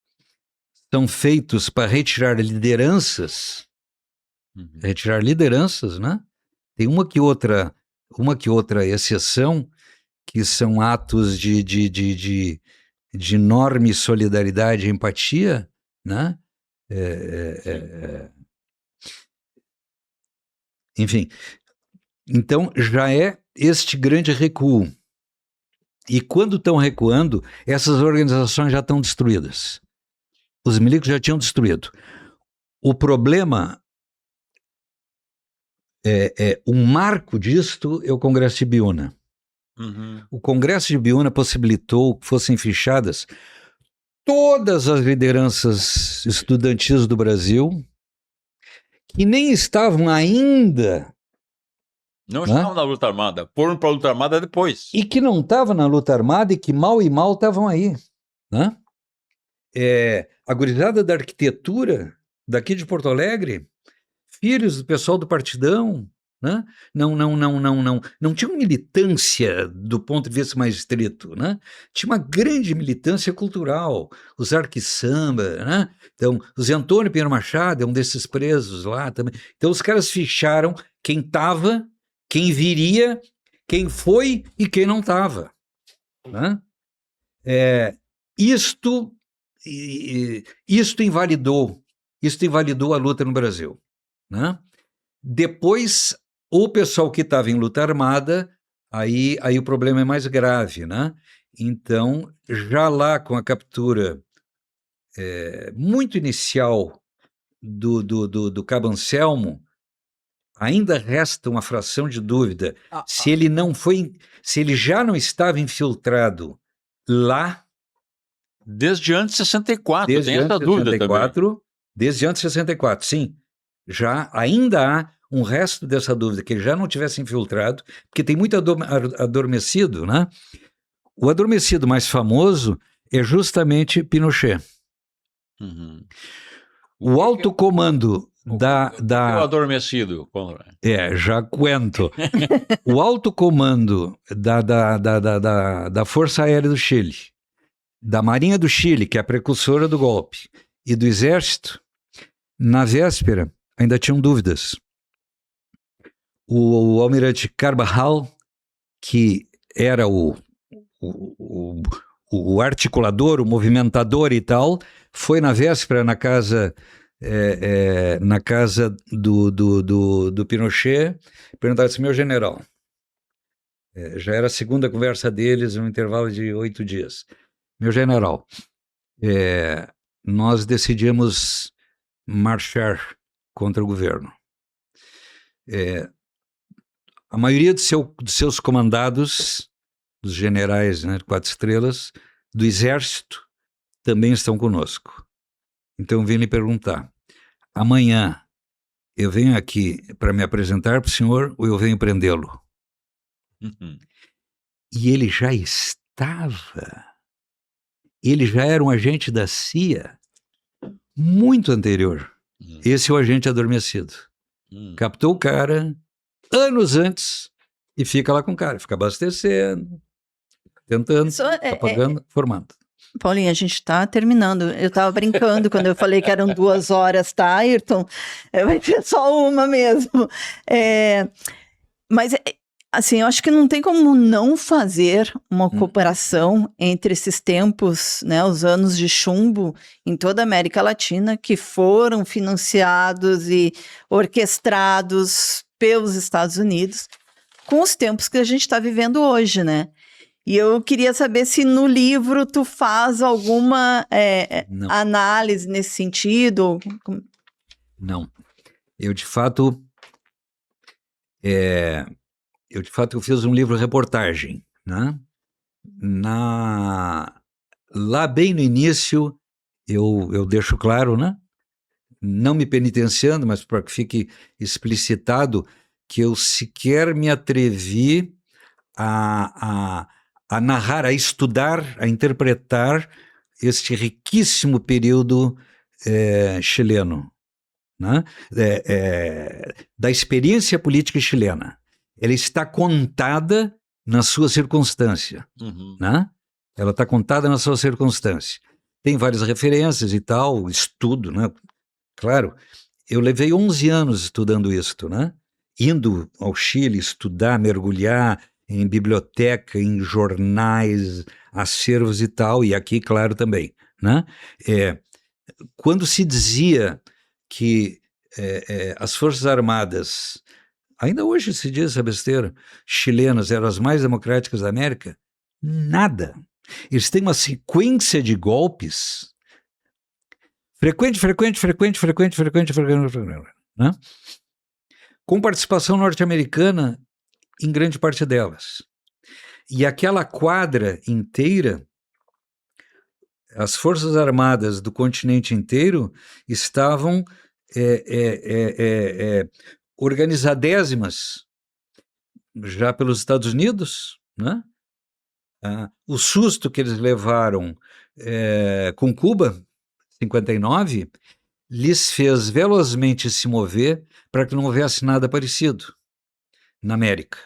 são feitos para retirar lideranças, né? Tem uma que outra exceção, que são atos de enorme solidariedade e empatia, né? Enfim, então já é este grande recuo. E quando estão recuando, essas organizações já estão destruídas. Os milicos já tinham destruído. O problema, um marco disto é o Congresso de Biúna. Uhum. O Congresso de Biúna possibilitou que fossem fichadas todas as lideranças estudantis do Brasil, que nem estavam ainda... Não estavam na luta armada, foram para a luta armada depois. E que não estavam na luta armada e que mal e mal estavam aí, né? A gurizada da arquitetura daqui de Porto Alegre, filhos do pessoal do Partidão, né? Não tinha uma militância do ponto de vista mais estrito, né? Tinha uma grande militância cultural, os arquiçamba, né? Então, o Zé Antônio Pinheiro Machado é um desses presos lá também. Então, os caras ficharam quem estava, quem viria, quem foi e quem não estava, né? Isto invalidou a luta no Brasil, né? Depois, o pessoal que estava em luta armada, aí o problema é mais grave, né? Então, já lá com a captura muito inicial do Cabo Anselmo, ainda resta uma fração de dúvida se ele já não estava infiltrado lá Desde antes de 64, Desde tem essa antes de dúvida 64, desde antes de 64, sim. Já ainda há um resto dessa dúvida, que ele já não tivesse infiltrado, porque tem muito adormecido, né? O adormecido mais famoso é justamente Pinochet. também. O alto comando O adormecido, Conrad. já cuento. O alto comando da Força Aérea do Chile, da Marinha do Chile, que é a precursora do golpe, e do Exército, na véspera, ainda tinham dúvidas. O almirante Carvajal, que era o articulador, o movimentador e tal, foi na véspera na casa do Pinochet, perguntava assim: meu general, já era a segunda conversa deles, um intervalo de 8 dias. Meu general, nós decidimos marchar contra o governo. A maioria de seus comandados, dos generais, né, de 4 estrelas, do Exército, também estão conosco. Então, eu vim lhe perguntar, amanhã eu venho aqui para me apresentar para o senhor ou eu venho prendê-lo? E ele já era um agente da CIA muito anterior. Esse é o agente adormecido. Captou o cara anos antes e fica lá com o cara, fica abastecendo, tentando, pagando, formando. Paulinha, a gente está terminando. Eu estava brincando quando eu falei que eram 2 horas, tá, Ayrton? Vai ser só uma mesmo. Mas, assim, eu acho que não tem como não fazer uma cooperação entre esses tempos, né, os anos de chumbo em toda a América Latina, que foram financiados e orquestrados pelos Estados Unidos, com os tempos que a gente está vivendo hoje, né? E eu queria saber se no livro tu faz alguma análise nesse sentido. Não. Eu, de fato, eu fiz um livro-reportagem, né? Lá bem no início, eu deixo claro, né? Não me penitenciando, mas para que fique explicitado que eu sequer me atrevi a narrar, a estudar, a interpretar este riquíssimo período chileno, né? Da experiência política chilena. Ela está contada na sua circunstância, né? Ela está contada na sua circunstância. Tem várias referências e tal, estudo, né? Claro, eu levei 11 anos estudando isto, né? Indo ao Chile estudar, mergulhar em biblioteca, em jornais, acervos e tal, e aqui, claro, também, né? Quando se dizia que as Forças Armadas, ainda hoje se diz essa besteira, chilenas eram as mais democráticas da América, nada. Eles têm uma sequência de golpes frequente, né? Com participação norte-americana em grande parte delas. E aquela quadra inteira, as Forças Armadas do continente inteiro estavam organizadésimas já pelos Estados Unidos, né? O susto que eles levaram com Cuba, 59, lhes fez velozmente se mover para que não houvesse nada parecido na América.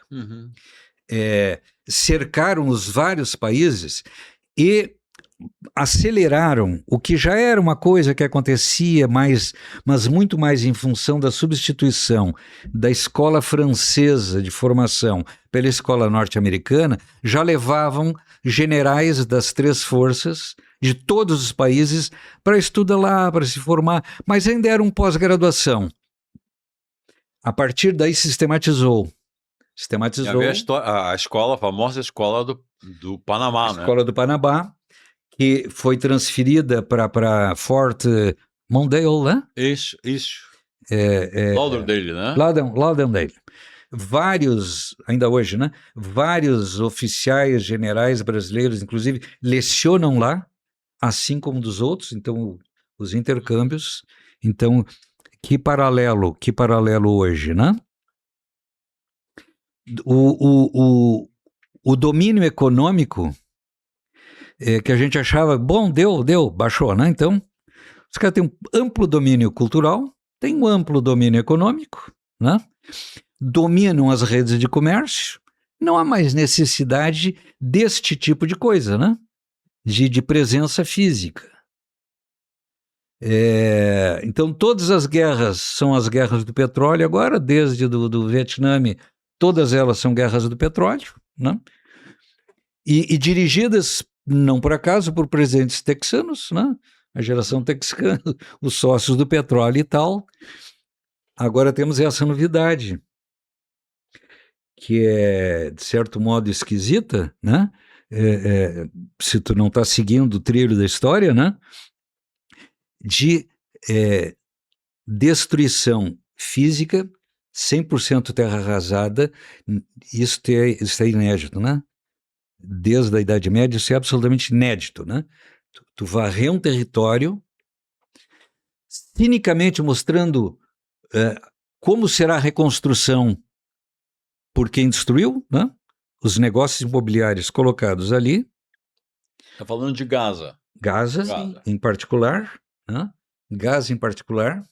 Cercaram os vários países e aceleraram o que já era uma coisa que acontecia, mas muito mais em função da substituição da escola francesa de formação pela escola norte-americana, já levavam generais das 3 forças de todos os países para estudar lá, para se formar, mas ainda era um pós-graduação. A partir daí sistematizou. A escola, a famosa escola do Panamá, a escola do Panamá, que foi transferida para Fort Mondale, né? Isso. Lauderdale, né? Lauderdale. Vários, ainda hoje, né? Vários oficiais generais brasileiros, inclusive, lecionam lá assim como dos outros, então os intercâmbios. Então, que paralelo hoje, né? O domínio econômico que a gente achava, bom, deu, baixou, né? Então, os caras têm um amplo domínio cultural, têm um amplo domínio econômico, né? Dominam as redes de comércio, não há mais necessidade deste tipo de coisa, né? De presença física. Então, todas as guerras são as guerras do petróleo agora, desde do Vietnã, todas elas são guerras do petróleo, né? E dirigidas, não por acaso, por presidentes texanos, né? A geração texana, os sócios do petróleo e tal. Agora temos essa novidade, que é, de certo modo, esquisita, né? Se tu não está seguindo o trilho da história, né? De destruição física, 100% terra arrasada, isso é inédito, né? Desde a Idade Média, isso é absolutamente inédito, né? Tu varrer um território, cinicamente mostrando como será a reconstrução por quem destruiu, né? Os negócios imobiliários colocados ali. Está falando de Gaza. Gaza. Em particular, né? Gaza em particular.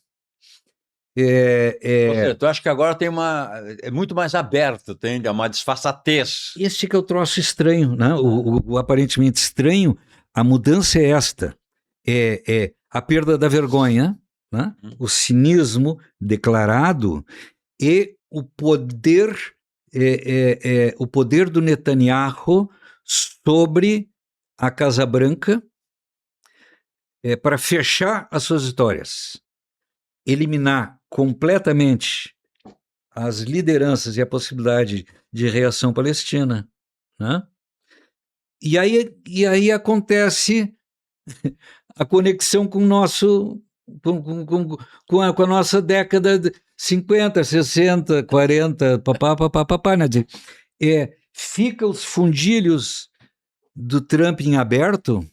Tu acha que agora é muito mais aberto, tem uma disfarçatez. Este que é o troço estranho, né? O aparentemente estranho, a mudança é esta, a perda da vergonha, né? O cinismo declarado e o poder do Netanyahu sobre a Casa Branca para fechar as suas vitórias, eliminar completamente as lideranças e a possibilidade de reação palestina, né? E aí acontece a conexão com o nosso com a nossa década de 50, 60, 40, papapá, né? Fica os fundilhos do Trump em aberto,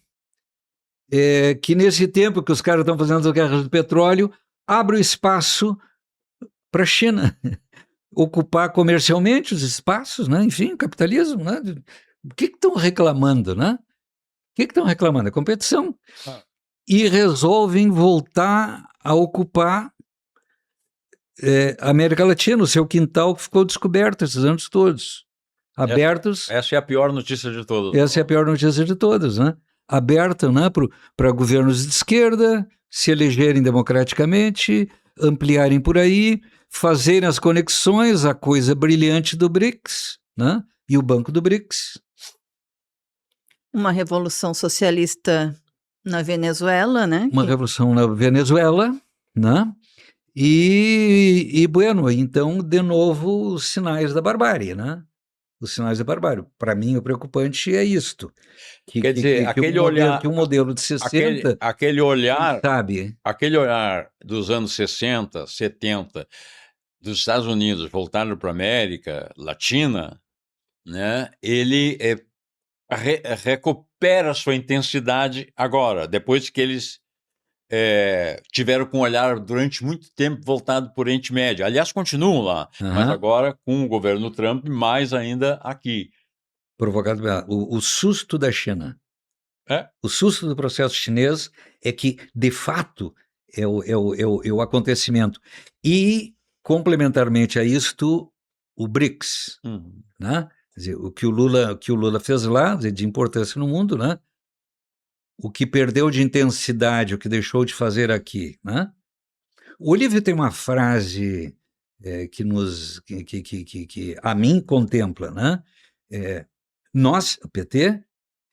que nesse tempo que os caras estão fazendo as guerras do petróleo, abre o espaço para a China ocupar comercialmente os espaços, né? Enfim, o capitalismo, né? O que estão reclamando, né? O que estão reclamando? A competição. E resolvem voltar a ocupar a América Latina, o seu quintal que ficou descoberto esses anos todos. Abertos. Essa é a pior notícia de todas. Essa é a pior notícia de todas, né? Aberto, né, para governos de esquerda se elegerem democraticamente, ampliarem por aí, fazerem as conexões, a coisa brilhante do BRICS, né? E o Banco do BRICS. Uma revolução socialista na Venezuela, né? Uma revolução na Venezuela, né? E bueno, então, de novo, os sinais da barbárie, né? Os sinais da barbárie. Para mim, o preocupante é isto. Quer dizer, aquele olhar... Que o modelo de 60... Aquele olhar... Sabe? Aquele olhar dos anos 60, 70, dos Estados Unidos voltando para a América Latina, né? Ele recupera sua intensidade agora, depois que eles tiveram com o olhar durante muito tempo voltado para o Oriente Médio. Aliás, continuam lá, mas agora com o governo Trump, mais ainda aqui. Provocado o susto da China. O susto do processo chinês é que, de fato, é o acontecimento. E, complementarmente a isto, o BRICS, né? Quer dizer, o que o Lula fez lá, de importância no mundo, né? O que perdeu de intensidade, o que deixou de fazer aqui, né? O Olívio tem uma frase que a mim contempla, né? Nós, o PT,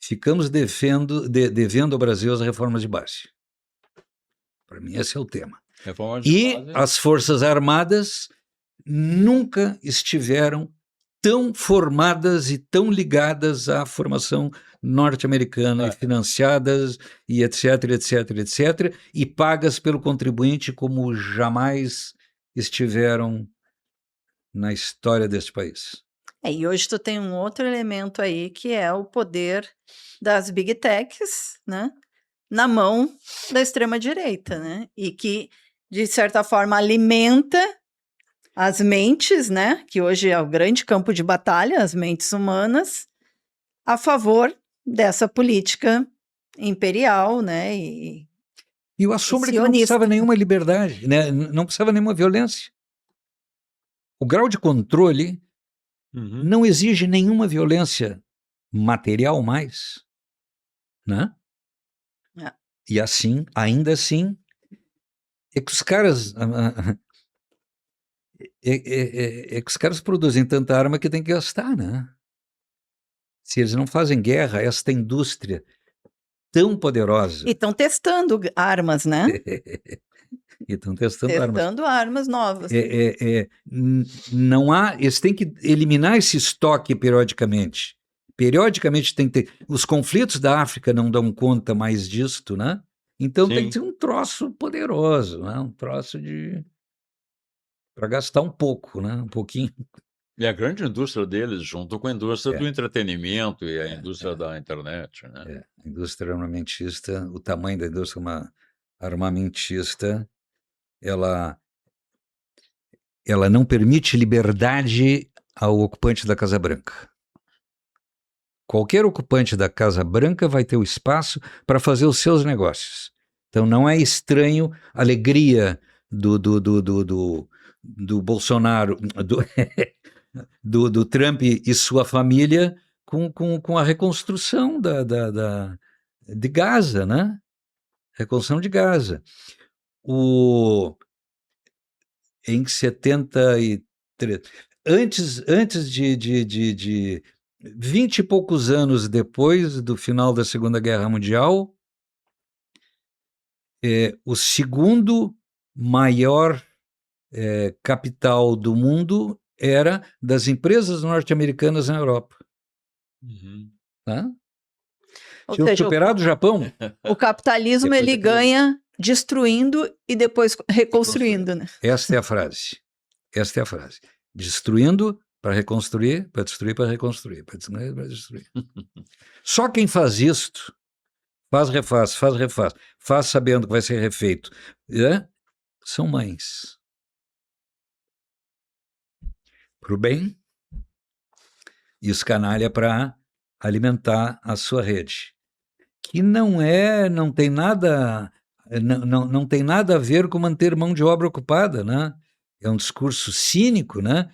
ficamos devendo ao Brasil as reformas de base. Para mim, esse é o tema. As Forças Armadas nunca estiveram tão formadas e tão ligadas à formação norte-americana e financiadas e etc, e pagas pelo contribuinte como jamais estiveram na história deste país. E hoje tu tem um outro elemento aí que é o poder das big techs, né? na mão da extrema-direita, né? E que, de certa forma, alimenta as mentes, né? Que hoje é o grande campo de batalha, as mentes humanas, a favor dessa política imperial, né? E o assombro é que não sionista. precisava nenhuma liberdade, né? Não precisava nenhuma violência. O grau de controle não exige nenhuma violência material mais, né? É. E assim, ainda assim, é que os caras é que os caras produzem tanta arma que tem que gastar, né? Se eles não fazem guerra, esta indústria tão poderosa E estão testando armas, né? e estão testando armas. Testando armas novas. Não há, eles têm que eliminar esse estoque periodicamente. Periodicamente tem que ter. Os conflitos da África não dão conta mais disto, né? Então tem Sim. que ser um troço poderoso, né? Um troço para gastar um pouco, né? Um pouquinho. E a grande indústria deles, junto com a indústria É. do entretenimento e a indústria da internet, né? A indústria armamentista, o tamanho da indústria armamentista, ela não permite liberdade ao ocupante da Casa Branca. Qualquer ocupante da Casa Branca vai ter o espaço para fazer os seus negócios. Então não é estranho a alegria do Bolsonaro, do Trump e sua família com a reconstrução de Gaza, né? Reconstrução de Gaza. Em 73, antes de 20 e poucos anos depois do final da Segunda Guerra Mundial, o segundo maior capital do mundo era das empresas norte-americanas na Europa. Tá? Ou Tinha seja, superado o Japão. o capitalismo Depois ele daquele- ganha destruindo e depois reconstruindo, né? Esta é a frase. Esta é a frase. Destruindo para reconstruir, para destruir para reconstruir, para destruir para destruir. Só quem faz isto, faz sabendo que vai ser refeito, são mães. Para o bem e os canalha para alimentar a sua rede. Que não tem nada, não tem nada a ver com manter mão de obra ocupada, né? É um discurso cínico, né?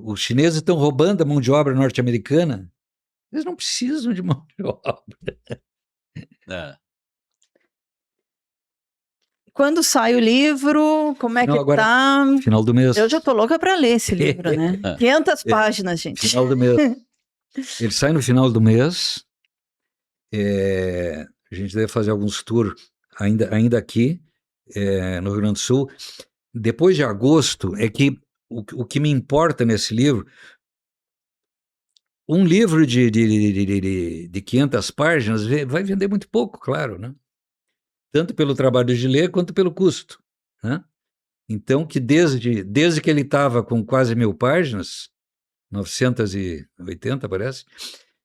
Os chineses estão roubando a mão de obra norte-americana. Eles não precisam de mão de obra. É. Quando sai o livro, como é Não, que agora- tá? Final do mês. Eu já tô louca para ler esse livro, né? 500 páginas, gente. Final do mês. Ele sai no final do mês. A gente deve fazer alguns tours ainda aqui, no Rio Grande do Sul. Depois de agosto, é que o que me importa nesse livro, um livro de 500 páginas vai vender muito pouco, claro, né? Tanto pelo trabalho de ler quanto pelo custo, né? Então, que desde que ele estava com quase 1000 páginas, 980 parece,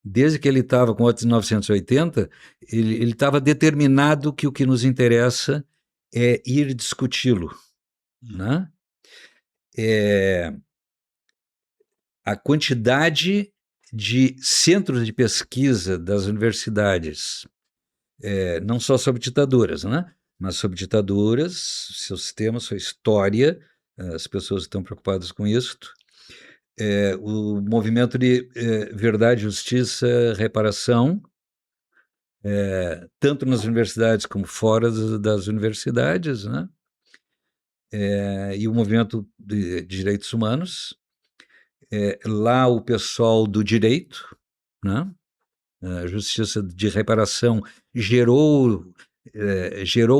desde que ele estava com outros 980, ele estava determinado que o que nos interessa é ir discuti-lo, né? A quantidade de centros de pesquisa das universidades, não só sobre ditaduras, né? Mas sobre ditaduras, seu sistema, sua história, as pessoas estão preocupadas com isso. O movimento de verdade, justiça, reparação, tanto nas universidades como fora das universidades, né? E o movimento de direitos humanos, lá o pessoal do direito, né? A justiça de reparação gerou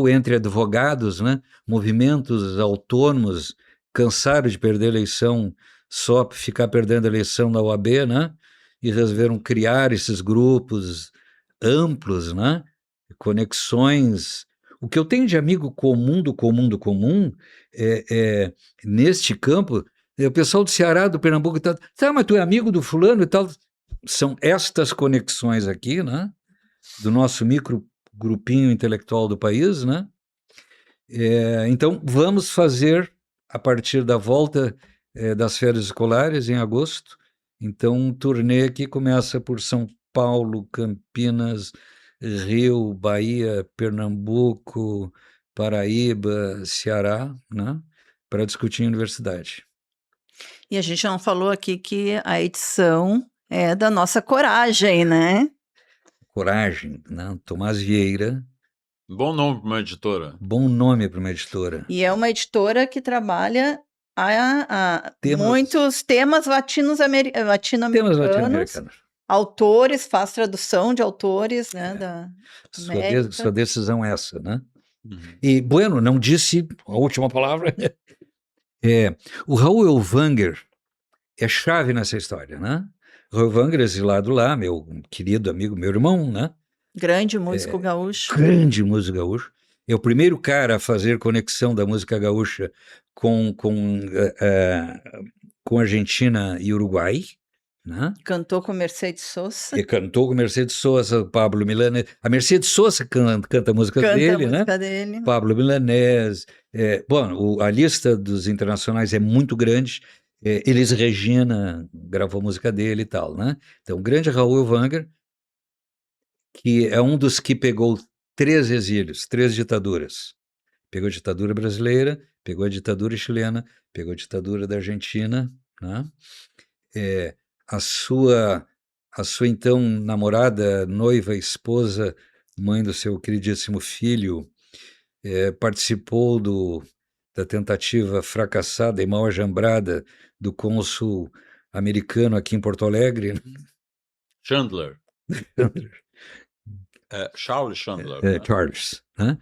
entre advogados, né? Movimentos autônomos, cansaram de perder a eleição, só ficar perdendo a eleição na OAB, né? E resolveram criar esses grupos amplos, né? Conexões. O que eu tenho de amigo comum, neste campo, o pessoal do Ceará, do Pernambuco e tal, mas tu é amigo do fulano e tal. São estas conexões aqui, né? Do nosso grupinho intelectual do país, né? Então, vamos fazer, a partir da volta das férias escolares, em agosto, então um turnê que começa por São Paulo, Campinas, Rio, Bahia, Pernambuco, Paraíba, Ceará, né? Para discutir em universidade. E a gente não falou aqui que a edição é da nossa Coragem, né? Coragem, né? Tomás Vieira. Bom nome para uma editora. Bom nome para uma editora. E é uma editora que trabalha Temas- muitos temas Temas latino-americanos, latino-americanos. autores, faz tradução de autores, né? Da América. Sua decisão é essa, né? Uhum. E, Bueno, não disse a última palavra. O Raul Elvanger é chave nessa história, né? O Raul Elvanger, exilado lá, meu querido amigo, meu irmão, né? Grande músico gaúcho. Grande músico gaúcho. É o primeiro cara a fazer conexão da música gaúcha com Argentina e Uruguai, né? Cantou com Mercedes Sosa. E cantou com Mercedes Sosa, Pablo Milanés. A Mercedes Sosa canta a música dele, né? Dele. Pablo Milanés. Bom, a lista dos internacionais é muito grande. Elis Regina gravou a música dele e tal, né? Então, o grande Raul Elvanger, que é um dos que pegou 3 exílios, 3 ditaduras. Pegou a ditadura brasileira, pegou a ditadura chilena, pegou a ditadura da Argentina, né? A sua então namorada, noiva, esposa, mãe do seu queridíssimo filho, participou da tentativa fracassada e mal ajambrada do cônsul americano aqui em Porto Alegre. Chandler. Charles Chandler. Charles, né?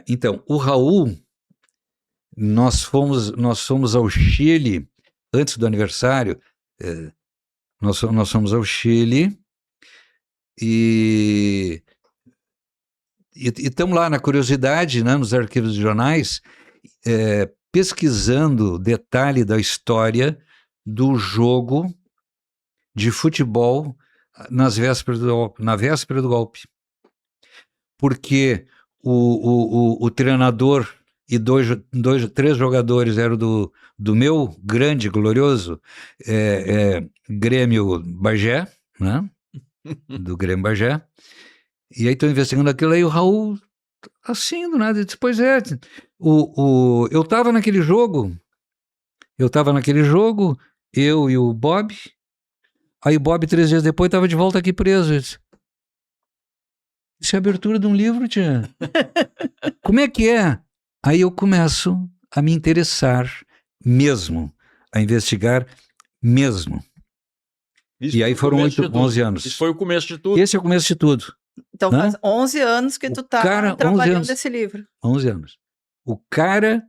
Então, o Raul, nós fomos ao Chile antes do aniversário. Nós fomos ao Chile e estamos lá na curiosidade, né, nos arquivos de jornais, pesquisando detalhe da história do jogo de futebol na véspera do golpe. Porque o treinador e 3 jogadores eram do meu grande, glorioso Grêmio Bagé, né? Do Grêmio Bagé. E aí estou investigando aquilo, aí o Raul, assim, do nada, disse, pois é, eu estava naquele jogo, eu e o Bob, aí o Bob 3 dias depois estava de volta aqui preso. Eu disse, isso é abertura de um livro, tia. Como é que é? Aí eu começo a me interessar mesmo, a investigar mesmo. E aí foram 11 anos. Isso foi o começo de tudo. Esse é o começo de tudo. Então faz 11 anos que tu tá trabalhando nesse livro. 11 anos. O cara,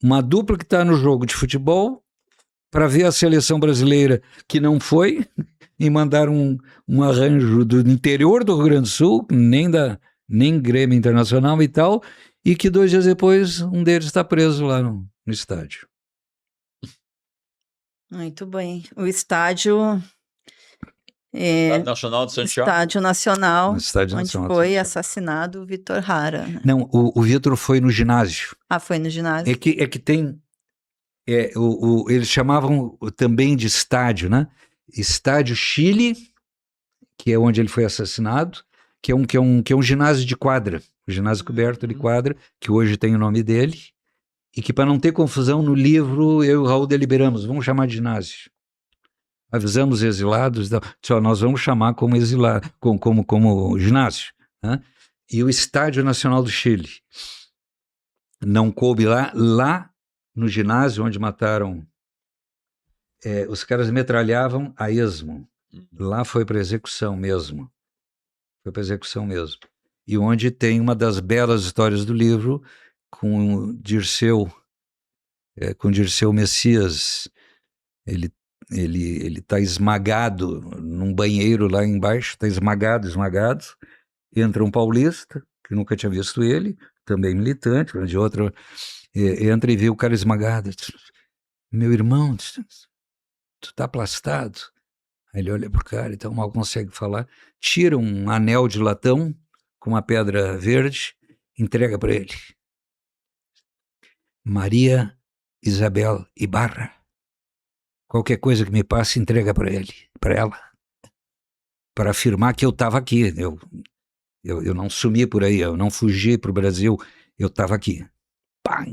uma dupla que está no jogo de futebol, para ver a seleção brasileira que não foi, e mandar um arranjo do interior do Rio Grande do Sul, nem Grêmio Internacional e tal, e que 2 dias depois um deles está preso lá no estádio. Muito bem. O estádio... Estádio Nacional de Santiago. Estádio Nacional, Estádio onde Nacional foi assassinado o Vitor Hara. Né? Não, o Vitor foi no ginásio. Foi no ginásio. É que tem... eles chamavam também de estádio, né? Estádio Chile, que é onde ele foi assassinado, que é um ginásio de quadra, o ginásio coberto de quadra, que hoje tem o nome dele, e que, para não ter confusão, no livro eu e o Raul deliberamos, vamos chamar de ginásio. Avisamos os exilados, nós vamos chamar como ginásio, né? E o Estádio Nacional do Chile não coube lá no ginásio onde mataram, os caras metralhavam a esmo. Lá foi para execução mesmo. E onde tem uma das belas histórias do livro com Dirceu Messias. Ele está esmagado num banheiro lá embaixo, está esmagado. Entra um paulista, que nunca tinha visto ele, também militante, de outro, entra e vê o cara esmagado. Meu irmão, tu tá aplastado. Aí ele olha pro cara, então mal consegue falar, tira um anel de latão, com uma pedra verde, entrega para ele. Maria Isabel Ibarra. Qualquer coisa que me passe, entrega para ele, para ela. Para afirmar que eu estava aqui. Eu não sumi por aí, eu não fugi para o Brasil, eu estava aqui. Pá!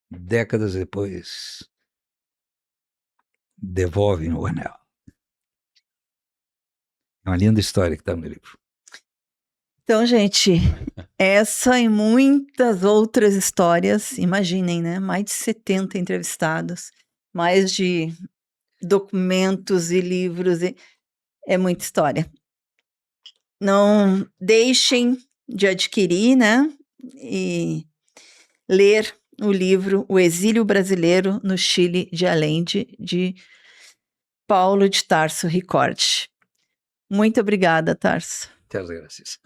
Décadas depois, devolvem o anel. É uma linda história que está no livro. Então, gente, essa e muitas outras histórias, imaginem, né? Mais de 70 entrevistados, mais de documentos e livros, é muita história. Não deixem de adquirir, né? E ler o livro O Exílio Brasileiro no Chile de Allende, de Paulo de Tarso Ricordi. Muito obrigada, Tarso. Muitas graças.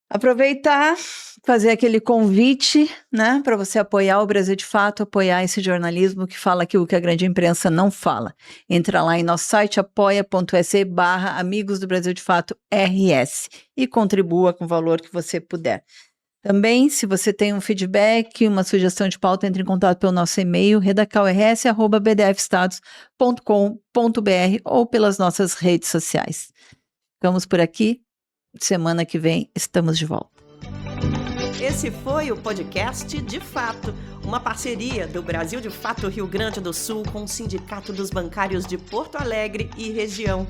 Aproveitar, fazer aquele convite, né, para você apoiar o Brasil de Fato, apoiar esse jornalismo que fala aquilo que a grande imprensa não fala. Entra lá em nosso site, apoia.se/Amigos do Brasil de Fato RS e contribua com o valor que você puder. Também, se você tem um feedback, uma sugestão de pauta, entre em contato pelo nosso e-mail, redacalrs@bdfestados.com.br ou pelas nossas redes sociais. Ficamos por aqui. Semana que vem estamos de volta. Esse foi o podcast De Fato, uma parceria do Brasil de Fato Rio Grande do Sul com o Sindicato dos Bancários de Porto Alegre e região.